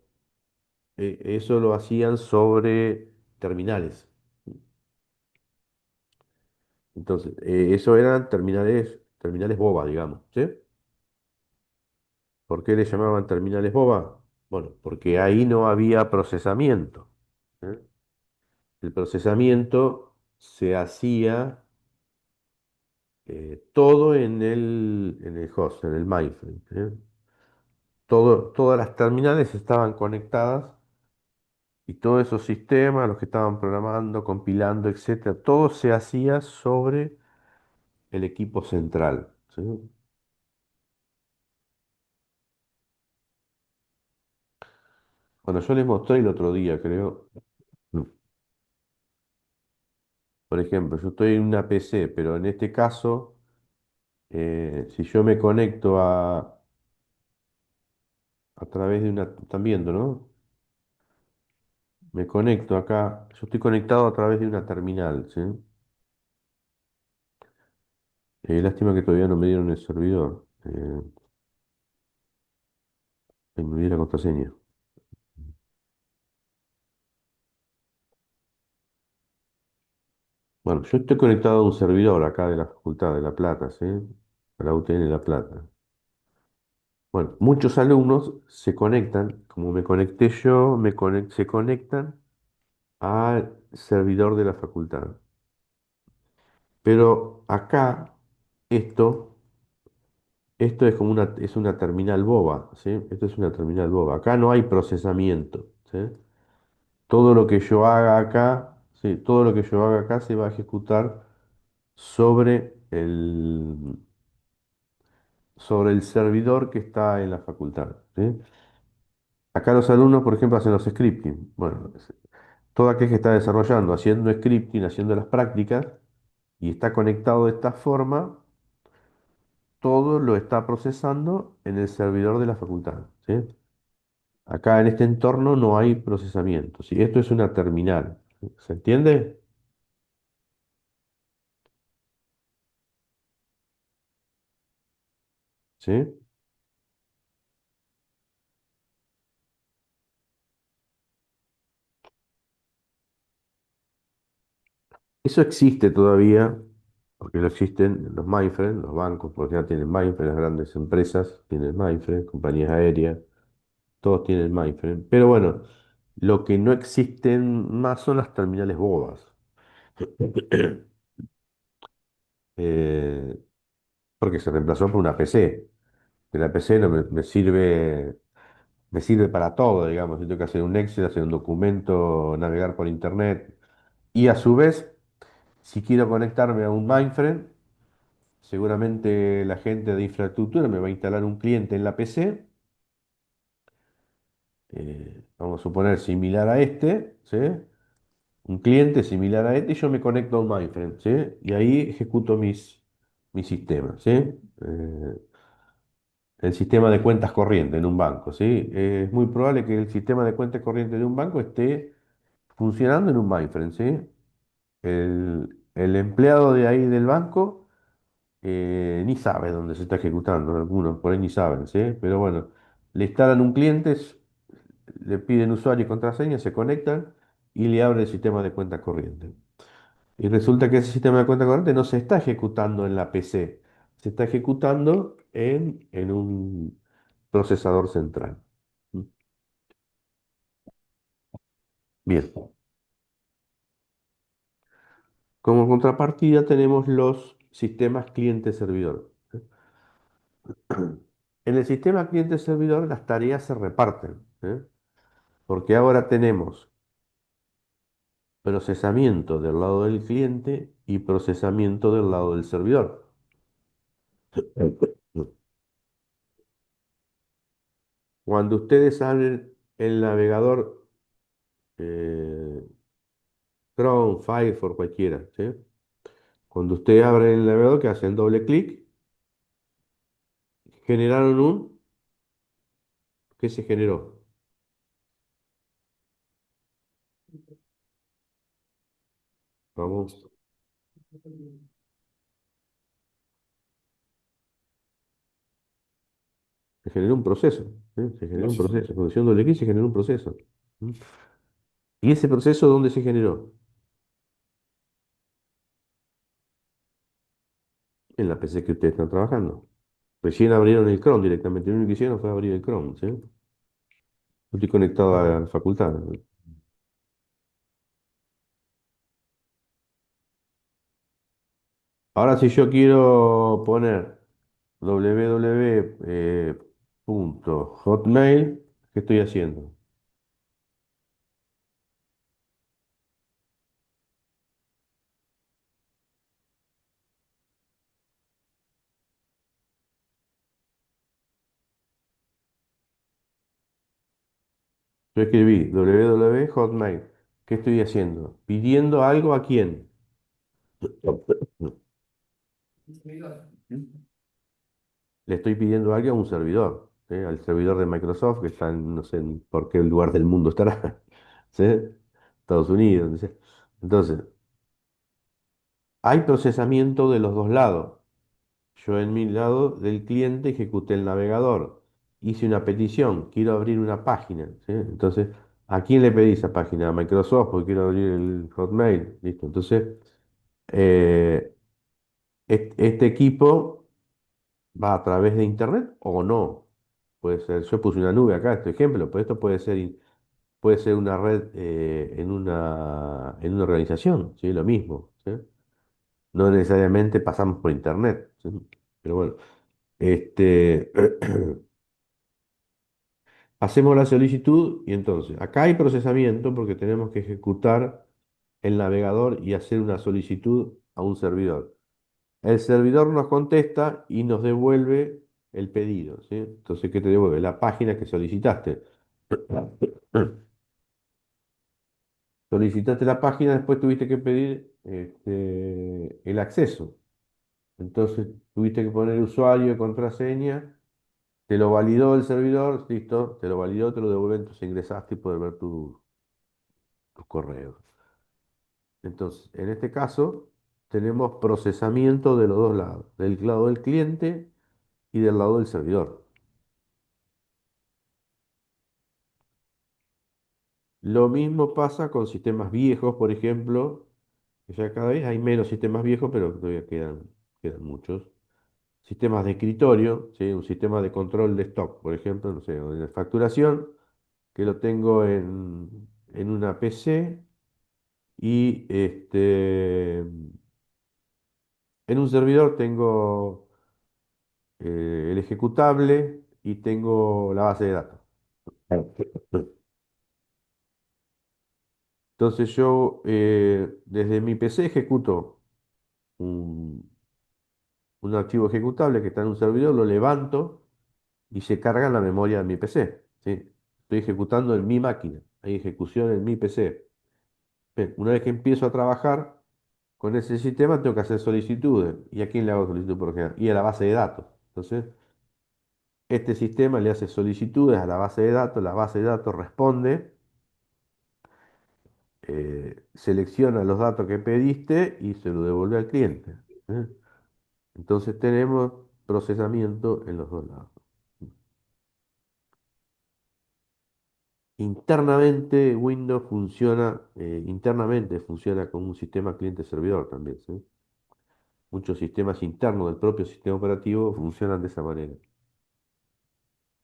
lo hacían sobre terminales. Entonces, eso eran terminales boba, digamos, ¿sí? ¿Por qué le llamaban terminales boba? Bueno, porque ahí no había procesamiento. ¿Eh? El procesamiento se hacía todo en el host, en el mainframe. ¿Eh? Todas las terminales estaban conectadas y todos esos sistemas, los que estaban programando, compilando, etcétera, todo se hacía sobre el equipo central. ¿Sí? Bueno, yo les mostré el otro día, creo. Por ejemplo, yo estoy en una PC, pero en este caso, si yo me conecto a través de una, están viendo, ¿no? Me conecto acá, yo estoy conectado a través de una terminal, ¿sí? Lástima que todavía no me dieron el servidor. Me olvidé la contraseña. Bueno, yo estoy conectado a un servidor acá de la Facultad de La Plata, ¿sí? A la UTN de La Plata. Bueno, muchos alumnos se conectan, como me conecté yo, se conectan al servidor de la facultad. Pero acá, esto, esto es como es una terminal boba, ¿sí? Esto es una terminal boba. Acá no hay procesamiento, ¿sí? Todo lo que yo haga acá, ¿sí? Todo lo que yo haga acá se va a ejecutar sobre sobre el servidor que está en la facultad, ¿sí? Acá los alumnos, por ejemplo, hacen los scripting. Bueno, todo aquel que está desarrollando, haciendo scripting, haciendo las prácticas y está conectado de esta forma, todo lo está procesando en el servidor de la facultad, ¿sí? Acá en este entorno no hay procesamiento, ¿sí? Esto es una terminal. ¿Se entiende? ¿Sí? Eso existe todavía, porque lo existen los mainframe, los bancos, porque ya tienen mainframe, las grandes empresas tienen mainframe, compañías aéreas, todos tienen mainframe. Pero bueno, lo que no existen más son las terminales bobas. Eh, porque se reemplazó por una PC. Que la PC no me sirve para todo, digamos. Si tengo que hacer un Excel, hacer un documento, navegar por internet. Y a su vez, si quiero conectarme a un mainframe, seguramente la gente de infraestructura me va a instalar un cliente en la PC, vamos a suponer similar a este, ¿sí? Un cliente similar a este y yo me conecto a un mainframe, ¿sí? Y ahí ejecuto mis sistemas, ¿sí? El sistema de cuentas corriente en un banco, ¿sí? Es muy probable que el sistema de cuentas corriente de un banco esté funcionando en un mainframe, ¿sí? El empleado de ahí del banco ni sabe dónde se está ejecutando, algunos por ahí ni saben, ¿sí? Pero bueno, le instalan un cliente, le piden usuario y contraseña, se conectan y le abre el sistema de cuenta corriente. Y resulta que ese sistema de cuenta corriente no se está ejecutando en la PC, se está ejecutando en un procesador central. Bien, como contrapartida tenemos los sistemas cliente-servidor. En el sistema cliente-servidor las tareas se reparten, ¿eh? Porque ahora tenemos procesamiento del lado del cliente y procesamiento del lado del servidor. Cuando ustedes abren el navegador eh, Chrome, Firefox, cualquiera, ¿sí? Cuando ustedes abren el navegador, que hacen doble clic, generaron ¿qué se generó? Vamos, se generó un proceso, ¿sí? Se generó un Gracias. proceso. Cuando hicieron doble clic, se generó un proceso. ¿Mm? ¿Y ese proceso dónde se generó? En la PC que ustedes están trabajando. Recién abrieron el Chrome directamente. Lo único que hicieron fue abrir el Chrome, ¿sí? No estoy conectado a la facultad. Ahora, si yo quiero poner www.hotmail, ¿qué estoy haciendo? Yo escribí www.hotmail. ¿Qué estoy haciendo? ¿Pidiendo algo a quién? Le estoy pidiendo algo a un servidor, ¿sí? Al servidor de Microsoft que está en, no sé en por qué lugar del mundo estará, ¿sí? Estados Unidos, no sé. Entonces, hay procesamiento de los dos lados. Yo en mi lado del cliente ejecuté el navegador, hice una petición, quiero abrir una página, ¿sí? Entonces, ¿a quién le pedí esa página? A Microsoft, porque quiero abrir el Hotmail, listo. Entonces, eh, este equipo va a través de Internet o no. Puede ser, yo puse una nube acá, este ejemplo, pero esto puede ser una red en una organización, ¿sí? Lo mismo, ¿sí? No necesariamente pasamos por Internet, ¿sí? Pero bueno, este, hacemos la solicitud y entonces acá hay procesamiento porque tenemos que ejecutar el navegador y hacer una solicitud a un servidor. El servidor nos contesta y nos devuelve el pedido, ¿sí? Entonces, ¿qué te devuelve? La página que solicitaste. Solicitaste la página, después tuviste que pedir el acceso. Entonces, tuviste que poner usuario y contraseña, te lo validó el servidor, listo, te lo validó, te lo devuelve, entonces ingresaste y puedes ver tus correos. Entonces, en este caso, tenemos procesamiento de los dos lados, del lado del cliente y del lado del servidor. Lo mismo pasa con sistemas viejos, por ejemplo, que ya cada vez hay menos sistemas viejos, pero todavía quedan muchos. Sistemas de escritorio, ¿sí? Un sistema de control de stock, por ejemplo, no sé, o de facturación, que lo tengo en una PC y en un servidor tengo el ejecutable y tengo la base de datos. Entonces yo desde mi PC ejecuto un, un archivo ejecutable que está en un servidor, lo levanto y se carga en la memoria de mi PC, ¿sí? Estoy ejecutando en mi máquina, hay ejecución en mi PC. Bien, una vez que empiezo a trabajar con ese sistema, tengo que hacer solicitudes. ¿Y a quién le hago solicitud por ejemplo? Y a la base de datos. Entonces, este sistema le hace solicitudes a la base de datos responde, selecciona los datos que pediste y se lo devuelve al cliente, ¿eh? Entonces tenemos procesamiento en los dos lados. Internamente funciona como un sistema cliente-servidor también, ¿sí? Muchos sistemas internos del propio sistema operativo funcionan de esa manera.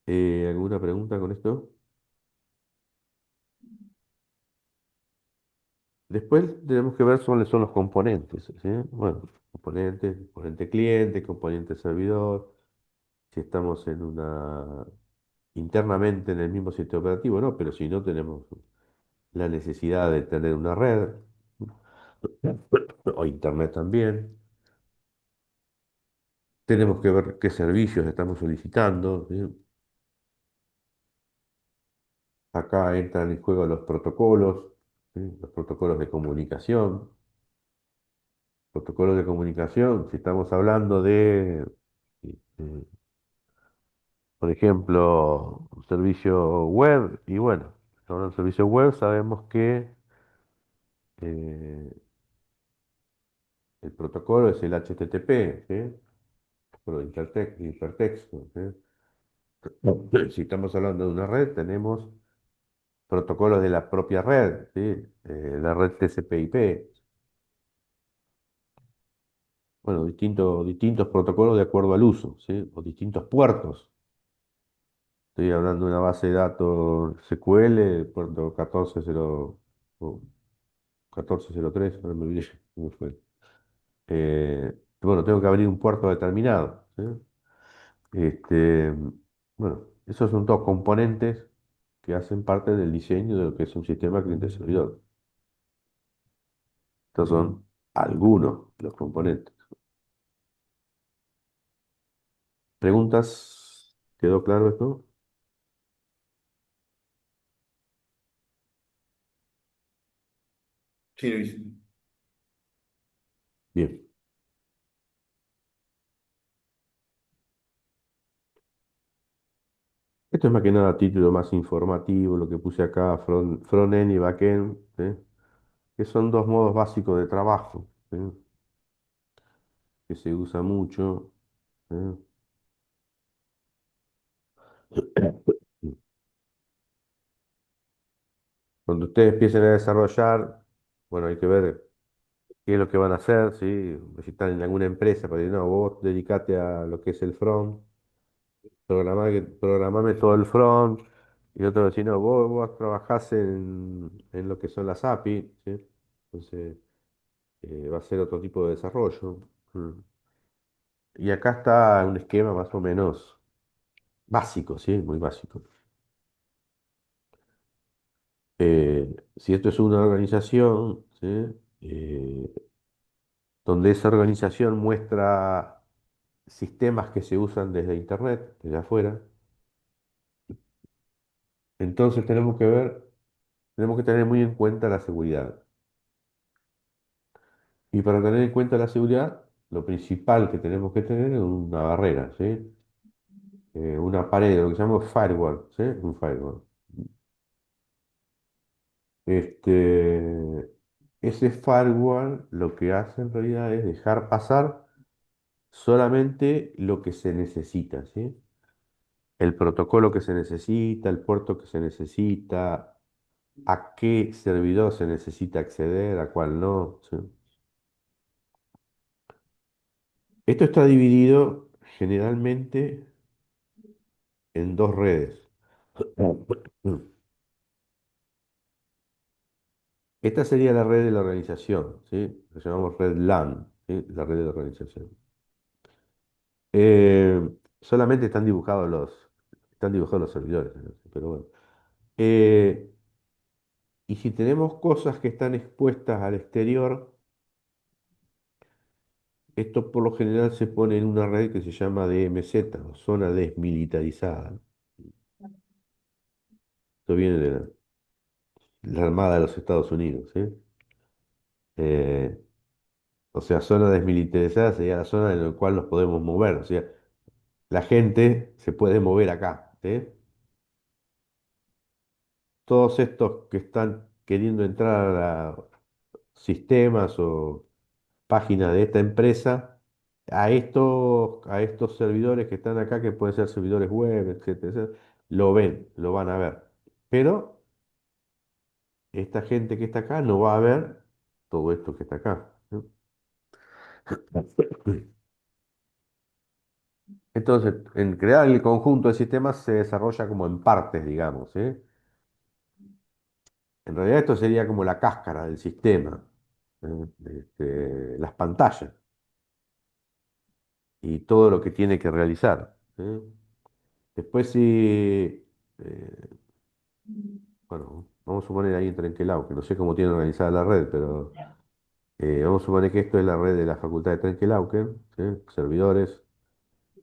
¿Alguna pregunta con esto? Después tenemos que ver cuáles son los componentes, ¿sí? Bueno, componente cliente, componente servidor, si estamos internamente en el mismo sistema operativo, no, pero si no tenemos la necesidad de tener una red o internet también. Tenemos que ver qué servicios estamos solicitando, ¿sí? Acá entran en juego los protocolos, ¿sí? Los protocolos de comunicación. Protocolos de comunicación, si estamos hablando de, eh, por ejemplo, un servicio web, y bueno, si hablando de un servicio web, sabemos que eh, el protocolo es el HTTP, ¿sí? Por hipertexto, ¿sí? Si estamos hablando de una red, tenemos protocolos de la propia red, ¿sí? La red TCP/IP. bueno, distintos protocolos de acuerdo al uso, ¿sí? O distintos puertos. Estoy hablando de una base de datos SQL, puerto 14.0 o 14.03, ahora me olvidé cómo fue. Bueno, tengo que abrir un puerto determinado, ¿sí? Este, bueno, esos son todos componentes que hacen parte del diseño de lo que es un sistema cliente-servidor. Estos son algunos de los componentes. ¿Preguntas? ¿Quedó claro esto? Sí, Luis. Bien. Esto es más que nada a título más informativo, lo que puse acá, front-end y back-end, ¿sí? Que son dos modos básicos de trabajo, ¿sí? Que se usa mucho, ¿sí? Cuando ustedes empiecen a desarrollar, bueno, hay que ver qué es lo que van a hacer, ¿sí? Si están en alguna empresa, para decir, no, vos dedicate a lo que es el front, programame todo el front, y otro decir, no, vos trabajás en lo que son las API, ¿sí? Entonces, va a ser otro tipo de desarrollo. Mm. Y acá está un esquema más o menos básico, ¿sí? Muy básico. Si esto es una organización, ¿sí? Eh, donde esa organización muestra sistemas que se usan desde Internet, desde afuera, entonces tenemos que tener muy en cuenta la seguridad. Y para tener en cuenta la seguridad, lo principal que tenemos que tener es una barrera, ¿sí? Una pared, lo que llamamos firewall, ¿sí? Un firewall. Este, ese firewall lo que hace en realidad es dejar pasar solamente lo que se necesita, ¿sí? El protocolo que se necesita, el puerto que se necesita, a qué servidor se necesita acceder, a cuál no, ¿sí? Esto está dividido generalmente en dos redes. Esta sería la red de la organización, ¿sí? Lo llamamos red LAN, ¿sí? La red de la organización. Eh, solamente están dibujados los servidores, ¿no? Pero bueno. Eh, y si tenemos cosas que están expuestas al exterior, esto por lo general se pone en una red que se llama DMZ, o zona desmilitarizada. Esto viene de la Armada de los Estados Unidos, ¿sí? Eh, o sea, zona desmilitarizada sería la zona en la cual nos podemos mover. O sea, la gente se puede mover acá, ¿sí? Todos estos que están queriendo entrar a sistemas o páginas de esta empresa, a estos servidores que están acá, que pueden ser servidores web, etcétera, lo ven, lo van a ver. Pero esta gente que está acá no va a ver todo esto que está acá, ¿no? Entonces, en crear el conjunto de sistemas se desarrolla como en partes, digamos, ¿sí? En realidad esto sería como la cáscara del sistema, ¿eh? Las pantallas y todo lo que tiene que realizar, ¿sí? Después si, bueno, vamos a suponer ahí en Trenquelao, que no sé cómo tiene organizada la red, pero vamos a suponer que esto es la red de la Facultad de Trenquelauquen, ¿sí? Servidores.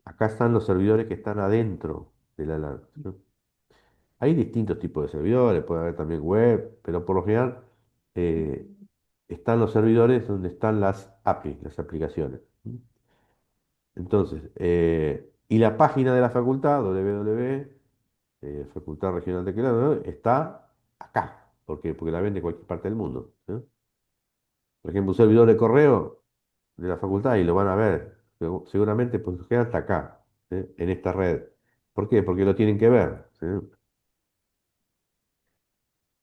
Acá están los servidores que están adentro de la LAN, ¿sí? Hay distintos tipos de servidores, puede haber también web, pero por lo general eh, están los servidores donde están las APIs, las aplicaciones. Entonces, y la página de la facultad, www, Facultad Regional de Quilano, ¿no? Está acá, porque la vende en cualquier parte del mundo, ¿sí? Por ejemplo, un servidor de correo de la facultad y lo van a ver, seguramente, pues queda hasta acá, ¿sí? En esta red. ¿Por qué? Porque lo tienen que ver, ¿sí?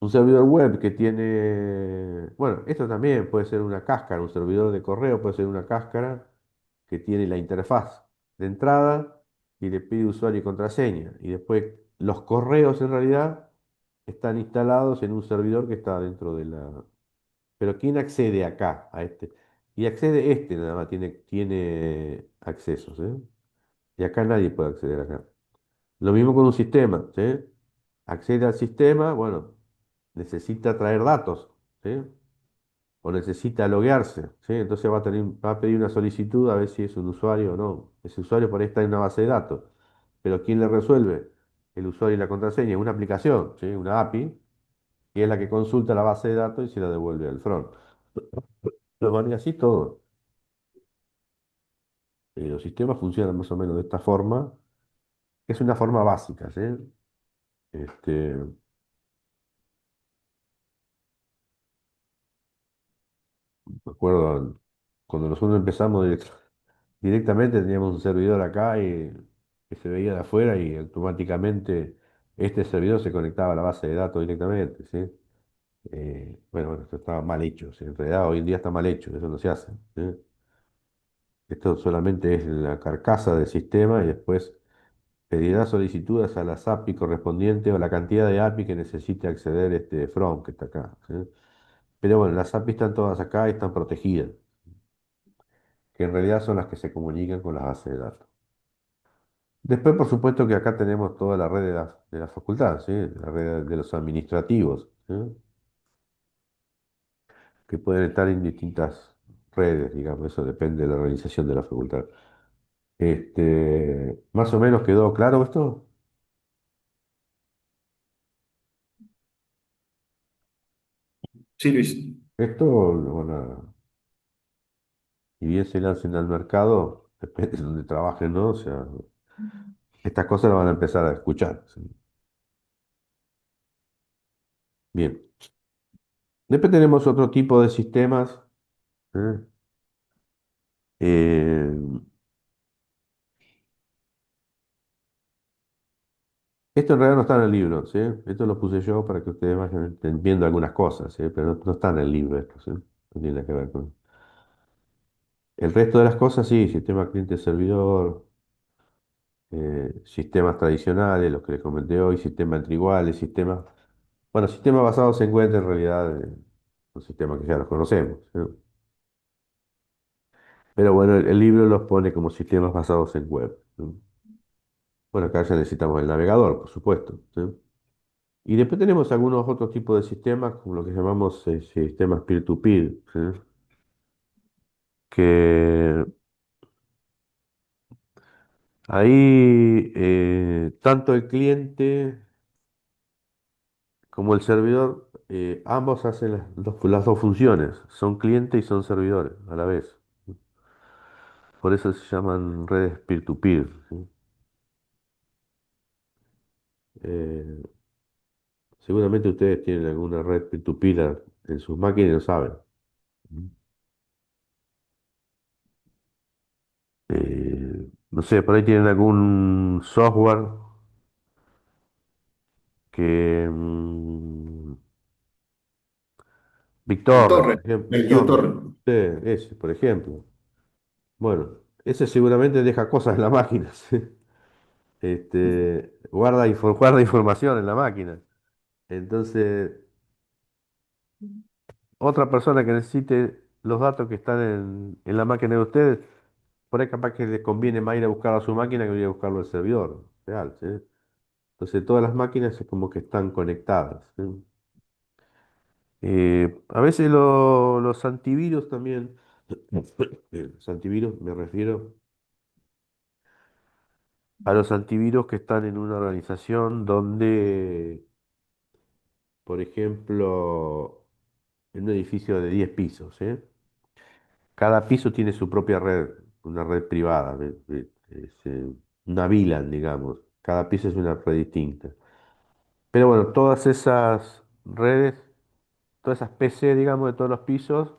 Un servidor web que tiene, bueno, esto también puede ser una cáscara, un servidor de correo puede ser una cáscara que tiene la interfaz de entrada y le pide usuario y contraseña. Y después los correos en realidad están instalados en un servidor que está dentro de la... Pero ¿quién accede acá a este? Y accede este nada más, tiene accesos, ¿eh? Y acá nadie puede acceder acá. Lo mismo con un sistema, ¿sí? Accede al sistema, bueno, necesita traer datos, ¿sí? O necesita loguearse, ¿sí? Entonces va a pedir una solicitud a ver si es un usuario o no. Ese usuario por ahí está en una base de datos. Pero ¿quién le resuelve? El usuario y la contraseña, una aplicación, ¿sí? Una API, y es la que consulta la base de datos y se la devuelve al front. Pero van y así todo. Los sistemas funcionan más o menos de esta forma. Es una forma básica, ¿sí? Este, me acuerdo cuando nosotros empezamos directamente teníamos un servidor acá y que se veía de afuera y automáticamente este servidor se conectaba a la base de datos directamente, ¿sí? Bueno, esto estaba mal hecho, ¿sí? En realidad hoy en día está mal hecho, eso no se hace, ¿sí? Esto solamente es la carcasa del sistema y después pedirá solicitudes a las API correspondientes o la cantidad de API que necesite acceder este front que está acá, ¿sí? Pero bueno, las API están todas acá y están protegidas, que en realidad son las que se comunican con las bases de datos. Después, por supuesto que acá tenemos toda la red de la facultad, ¿sí? La red de los administrativos, ¿sí? Que pueden estar en distintas redes, digamos, eso depende de la organización de la facultad. ¿Más o menos quedó claro esto? Sí, Luis. Esto lo van a, y bien se lancen al mercado, depende de donde trabajen, ¿no? O sea, estas cosas las van a empezar a escuchar, ¿sí? Bien. Después tenemos otro tipo de sistemas, ¿eh? Eh, Esto en realidad no está en el libro, ¿sí? Esto lo puse yo para que ustedes vayan viendo algunas cosas, ¿sí? Pero no está en el libro esto, ¿sí? No tiene nada que ver con... El resto de las cosas, sí, sistema cliente-servidor, sistemas tradicionales, los que les comenté hoy, sistemas entre iguales, sistemas... Bueno, sistemas basados en web en realidad son sistemas que ya los conocemos, ¿sí? Pero bueno, el libro los pone como sistemas basados en web, ¿sí? Bueno, acá ya necesitamos el navegador, por supuesto, ¿sí? Y después tenemos algunos otros tipos de sistemas, como lo que llamamos sistemas peer-to-peer, ¿sí? Que ahí tanto el cliente como el servidor, ambos hacen las dos funciones, son cliente y son servidores a la vez. Por eso se llaman redes peer-to-peer, ¿sí? Eh, Seguramente ustedes tienen alguna red peer-to-peer en sus máquinas y lo saben. No sé, por ahí tienen algún software que El BitTorrent, por torre, ejemplo, el BitTorrent, torre. sí, ese, por ejemplo. Bueno, ese seguramente deja cosas en la máquina, ¿sí? Guarda información en la máquina. Entonces, otra persona que necesite los datos que están en la máquina de ustedes, por ahí capaz que les conviene más ir a buscar a su máquina que ir a buscarlo al servidor real, ¿sí? Entonces, todas las máquinas es como que están conectadas, ¿sí? A veces los antivirus también, los antivirus me refiero a los antivirus que están en una organización donde, por ejemplo, en un edificio de 10 pisos, ¿eh? Cada piso tiene su propia red, una red privada, una VLAN, digamos. Cada piso es una red distinta. Pero bueno, todas esas redes, todas esas PC, digamos, de todos los pisos,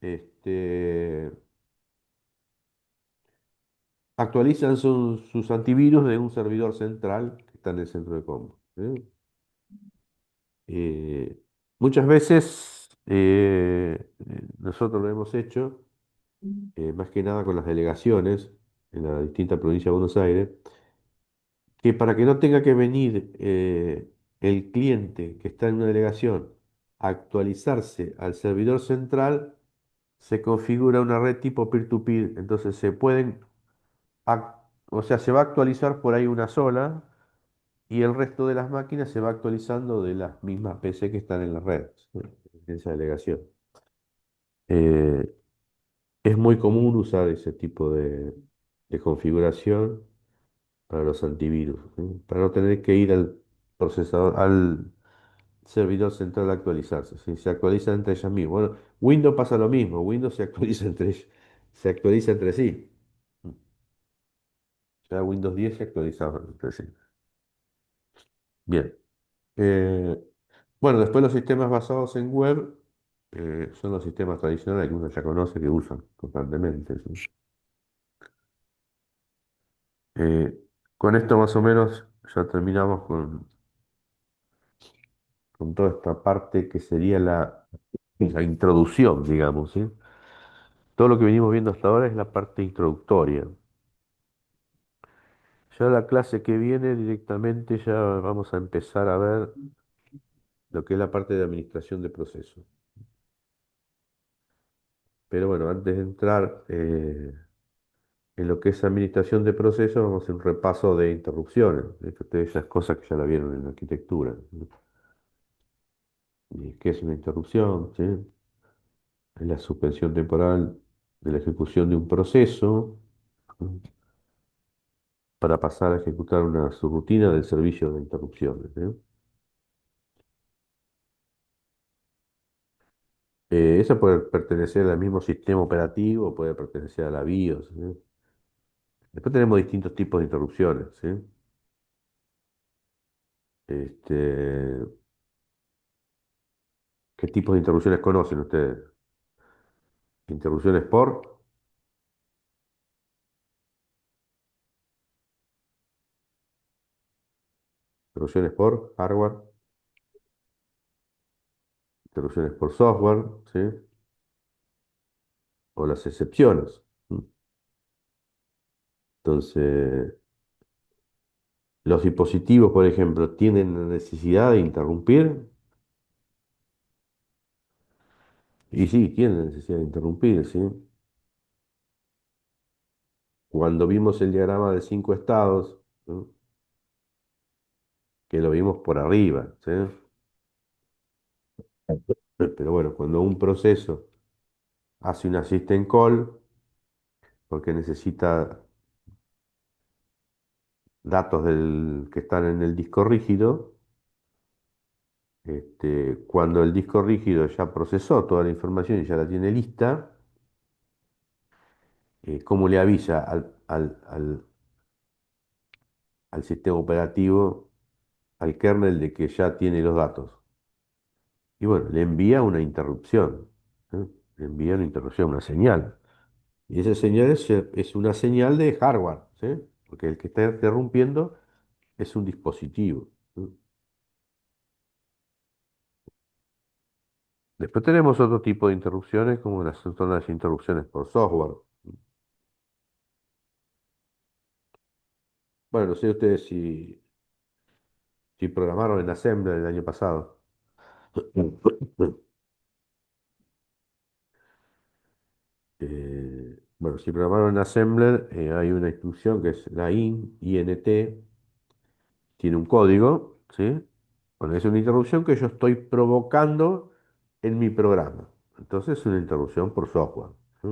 este, actualizan sus antivirus de un servidor central que está en el centro de combo, ¿eh? Muchas veces nosotros lo hemos hecho más que nada con las delegaciones en la distinta provincia de Buenos Aires, que para que no tenga que venir el cliente que está en una delegación a actualizarse al servidor central, se configura una red tipo peer-to-peer. Entonces se pueden, o sea, se va a actualizar por ahí una sola y el resto de las máquinas se va actualizando de las mismas PC que están en la red, ¿sí? En esa delegación. Eh, es muy común usar ese tipo de configuración para los antivirus, ¿sí? Para no tener que ir al procesador, al servidor central a actualizarse, ¿sí? Se actualizan entre ellas mismas. Bueno, Windows pasa lo mismo, Windows se actualiza se actualiza entre sí. Ya Windows 10 se actualiza entre sí. Bien. Eh, bueno, después los sistemas basados en web son los sistemas tradicionales que uno ya conoce, que usan constantemente, ¿sí? Eh, con esto más o menos ya terminamos con toda esta parte que sería la introducción, digamos, ¿sí? Todo lo que venimos viendo hasta ahora es la parte introductoria. Ya la clase que viene directamente ya vamos a empezar a ver lo que es la parte de administración de procesos. Pero bueno, antes de entrar en lo que es administración de procesos, vamos a hacer un repaso de interrupciones. De que ustedes esas cosas que ya la vieron en la arquitectura, ¿no? ¿Y qué es una interrupción? ¿Sí? Es la suspensión temporal de la ejecución de un proceso, ¿no? Para pasar a ejecutar una subrutina del servicio de interrupciones, ¿no? Eso puede pertenecer al mismo sistema operativo, puede pertenecer a la BIOS, ¿sí? Después tenemos distintos tipos de interrupciones, ¿sí? Este, ¿qué tipos de interrupciones conocen ustedes? Interrupciones interrupciones por hardware, interrupciones por software, ¿sí? O las excepciones. ¿Mm? Entonces, los dispositivos, por ejemplo, tienen la necesidad de interrumpir, y sí, tienen la necesidad de interrumpir, ¿sí? Cuando vimos el diagrama de 5 estados, ¿no? Que lo vimos por arriba, ¿sí? Pero bueno, cuando un proceso hace una system call, porque necesita datos que están en el disco rígido, cuando el disco rígido ya procesó toda la información y ya la tiene lista, ¿cómo le avisa al sistema operativo, al kernel, de que ya tiene los datos? Y bueno, le envía una interrupción, ¿eh? Le envía una interrupción, una señal. Y esa señal es una señal de hardware, ¿sí? Porque el que está interrumpiendo es un dispositivo, ¿sí? Después tenemos otro tipo de interrupciones, como son las interrupciones por software. Bueno, no sé ustedes si programaron en Assembler el año pasado. Bueno, si programaron en Assembler, hay una instrucción que es la INT, tiene un código, ¿sí? Bueno, es una interrupción que yo estoy provocando en mi programa. Entonces es una interrupción por software, ¿sí?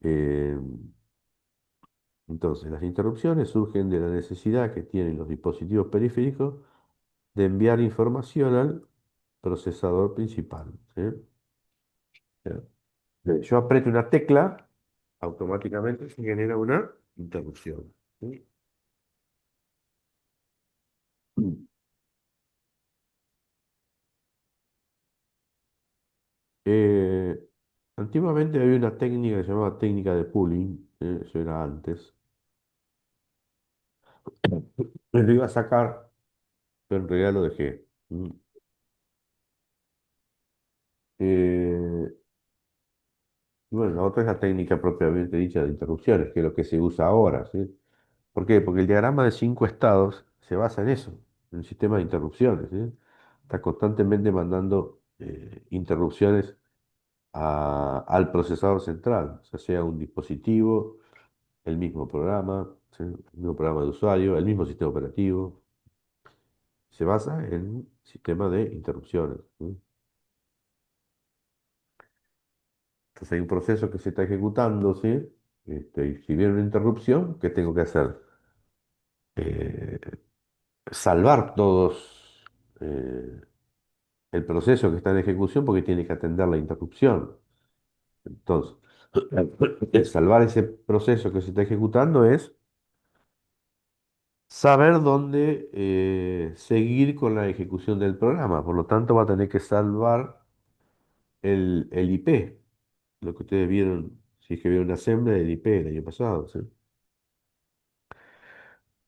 Eh, entonces, las interrupciones surgen de la necesidad que tienen los dispositivos periféricos de enviar información al procesador principal, ¿sí? Yo aprieto una tecla, automáticamente se genera una interrupción, ¿sí? Eh, antiguamente había una técnica que se llamaba técnica de pooling, eso era antes. Me lo iba a sacar, pero en realidad lo dejé. Eh, y bueno, la otra es la técnica propiamente dicha de interrupciones, que es lo que se usa ahora, ¿sí? ¿Por qué? Porque el diagrama de 5 estados se basa en eso, en el sistema de interrupciones, ¿sí? Está constantemente mandando interrupciones al procesador central, ya sea un dispositivo, el mismo programa, ¿sí? El mismo programa de usuario, el mismo sistema operativo. Se basa en sistema de interrupciones, ¿sí? Entonces hay un proceso que se está ejecutando, ¿sí? Y si viene una interrupción, ¿qué tengo que hacer? Eh, Salvar todos el proceso que está en ejecución porque tiene que atender la interrupción. Entonces, salvar ese proceso que se está ejecutando es saber dónde seguir con la ejecución del programa. Por lo tanto, va a tener que salvar el IP, lo que ustedes vieron, si es que vieron una assembly del IP el año pasado, ¿sí?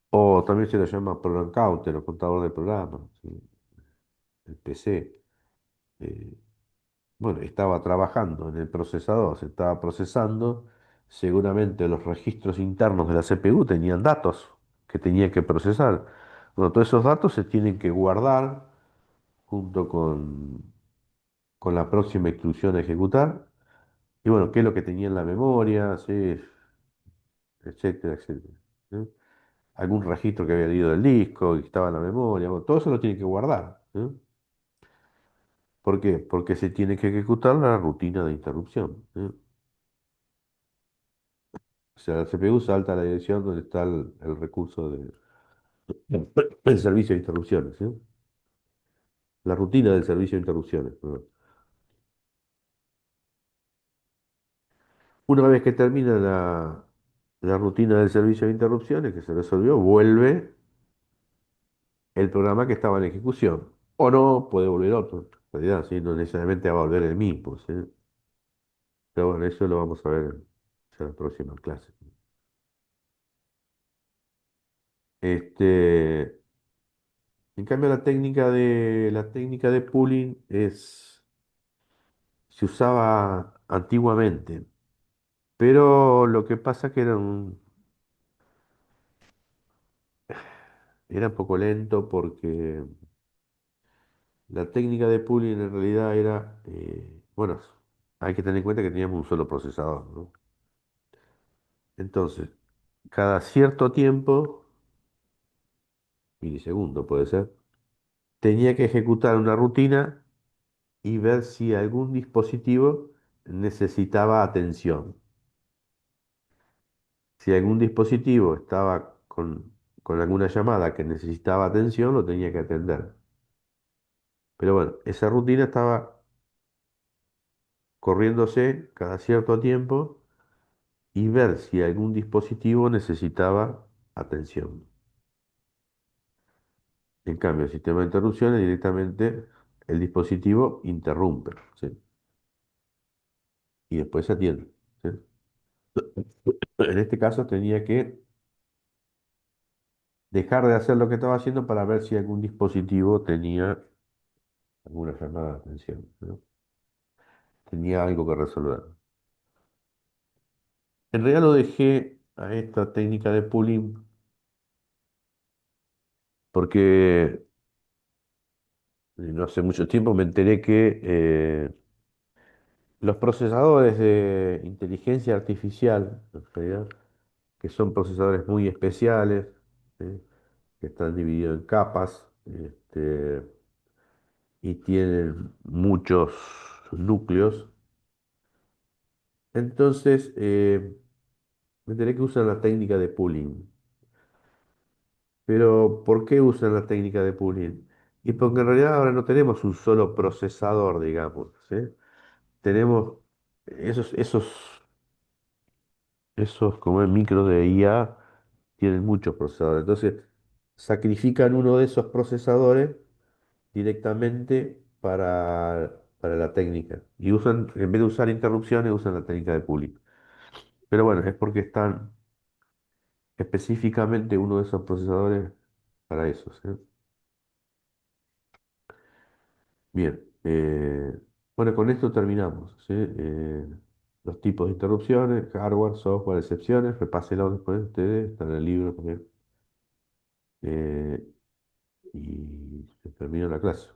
O también se lo llama program counter o contador de programas, ¿sí? El PC. eh, bueno, estaba trabajando en el procesador, se estaba procesando, seguramente los registros internos de la CPU tenían datos que tenía que procesar. Bueno, todos esos datos se tienen que guardar junto con la próxima instrucción a ejecutar. Y bueno, qué es lo que tenía en la memoria, sí, etcétera, etcétera. ¿Sí? Algún registro que había leído del disco y que estaba en la memoria. Bueno, todo eso lo tiene que guardar. ¿Sí? ¿Por qué? Porque se tiene que ejecutar la rutina de interrupción. ¿Sí? O sea, la CPU salta a la dirección donde está el recurso del servicio de interrupciones. ¿Sí? La rutina del servicio de interrupciones. Perdón. Una vez que termina la rutina del servicio de interrupciones que se resolvió, vuelve el programa que estaba en ejecución. O no, puede volver otro. En realidad, ¿sí? No necesariamente va a volver el mismo. ¿Sí? Pero bueno, eso lo vamos a ver en la próxima clase. Este, en cambio, la técnica de pooling se usaba antiguamente, pero lo que pasa que era un poco lento porque la técnica de pooling en realidad era, bueno, hay que tener en cuenta que teníamos un solo procesador, ¿no? Entonces, cada cierto tiempo, milisegundo puede ser, tenía que ejecutar una rutina y ver si algún dispositivo necesitaba atención. Si algún dispositivo estaba con alguna llamada que necesitaba atención, lo tenía que atender. Pero bueno, esa rutina estaba corriéndose cada cierto tiempo y ver si algún dispositivo necesitaba atención. En cambio, el sistema de interrupciones directamente el dispositivo interrumpe, ¿sí? Y después se atiende, ¿sí? En este caso tenía que dejar de hacer lo que estaba haciendo para ver si algún dispositivo tenía alguna llamada de atención, ¿no? Tenía algo que resolver. En realidad lo dejé a esta técnica de pooling porque no hace mucho tiempo me enteré que los procesadores de inteligencia artificial, en realidad, que son procesadores muy especiales, ¿sí? Que están divididos en capas, y tienen muchos núcleos. Entonces, me enteré que usan la técnica de pooling. Pero, ¿por qué usan la técnica de pooling? Y porque en realidad ahora no tenemos un solo procesador, digamos, ¿sí? Tenemos esos como el micro de IA, tienen muchos procesadores. Entonces, sacrifican uno de esos procesadores directamente para la técnica. Y usan, en vez de usar interrupciones, usan la técnica de pooling. Pero bueno, es porque están específicamente uno de esos procesadores para eso, ¿sí? Bien. Bueno, con esto terminamos, ¿sí? Los tipos de interrupciones, hardware, software, excepciones, repásenlo después ustedes, está en el libro también. Y se terminó la clase.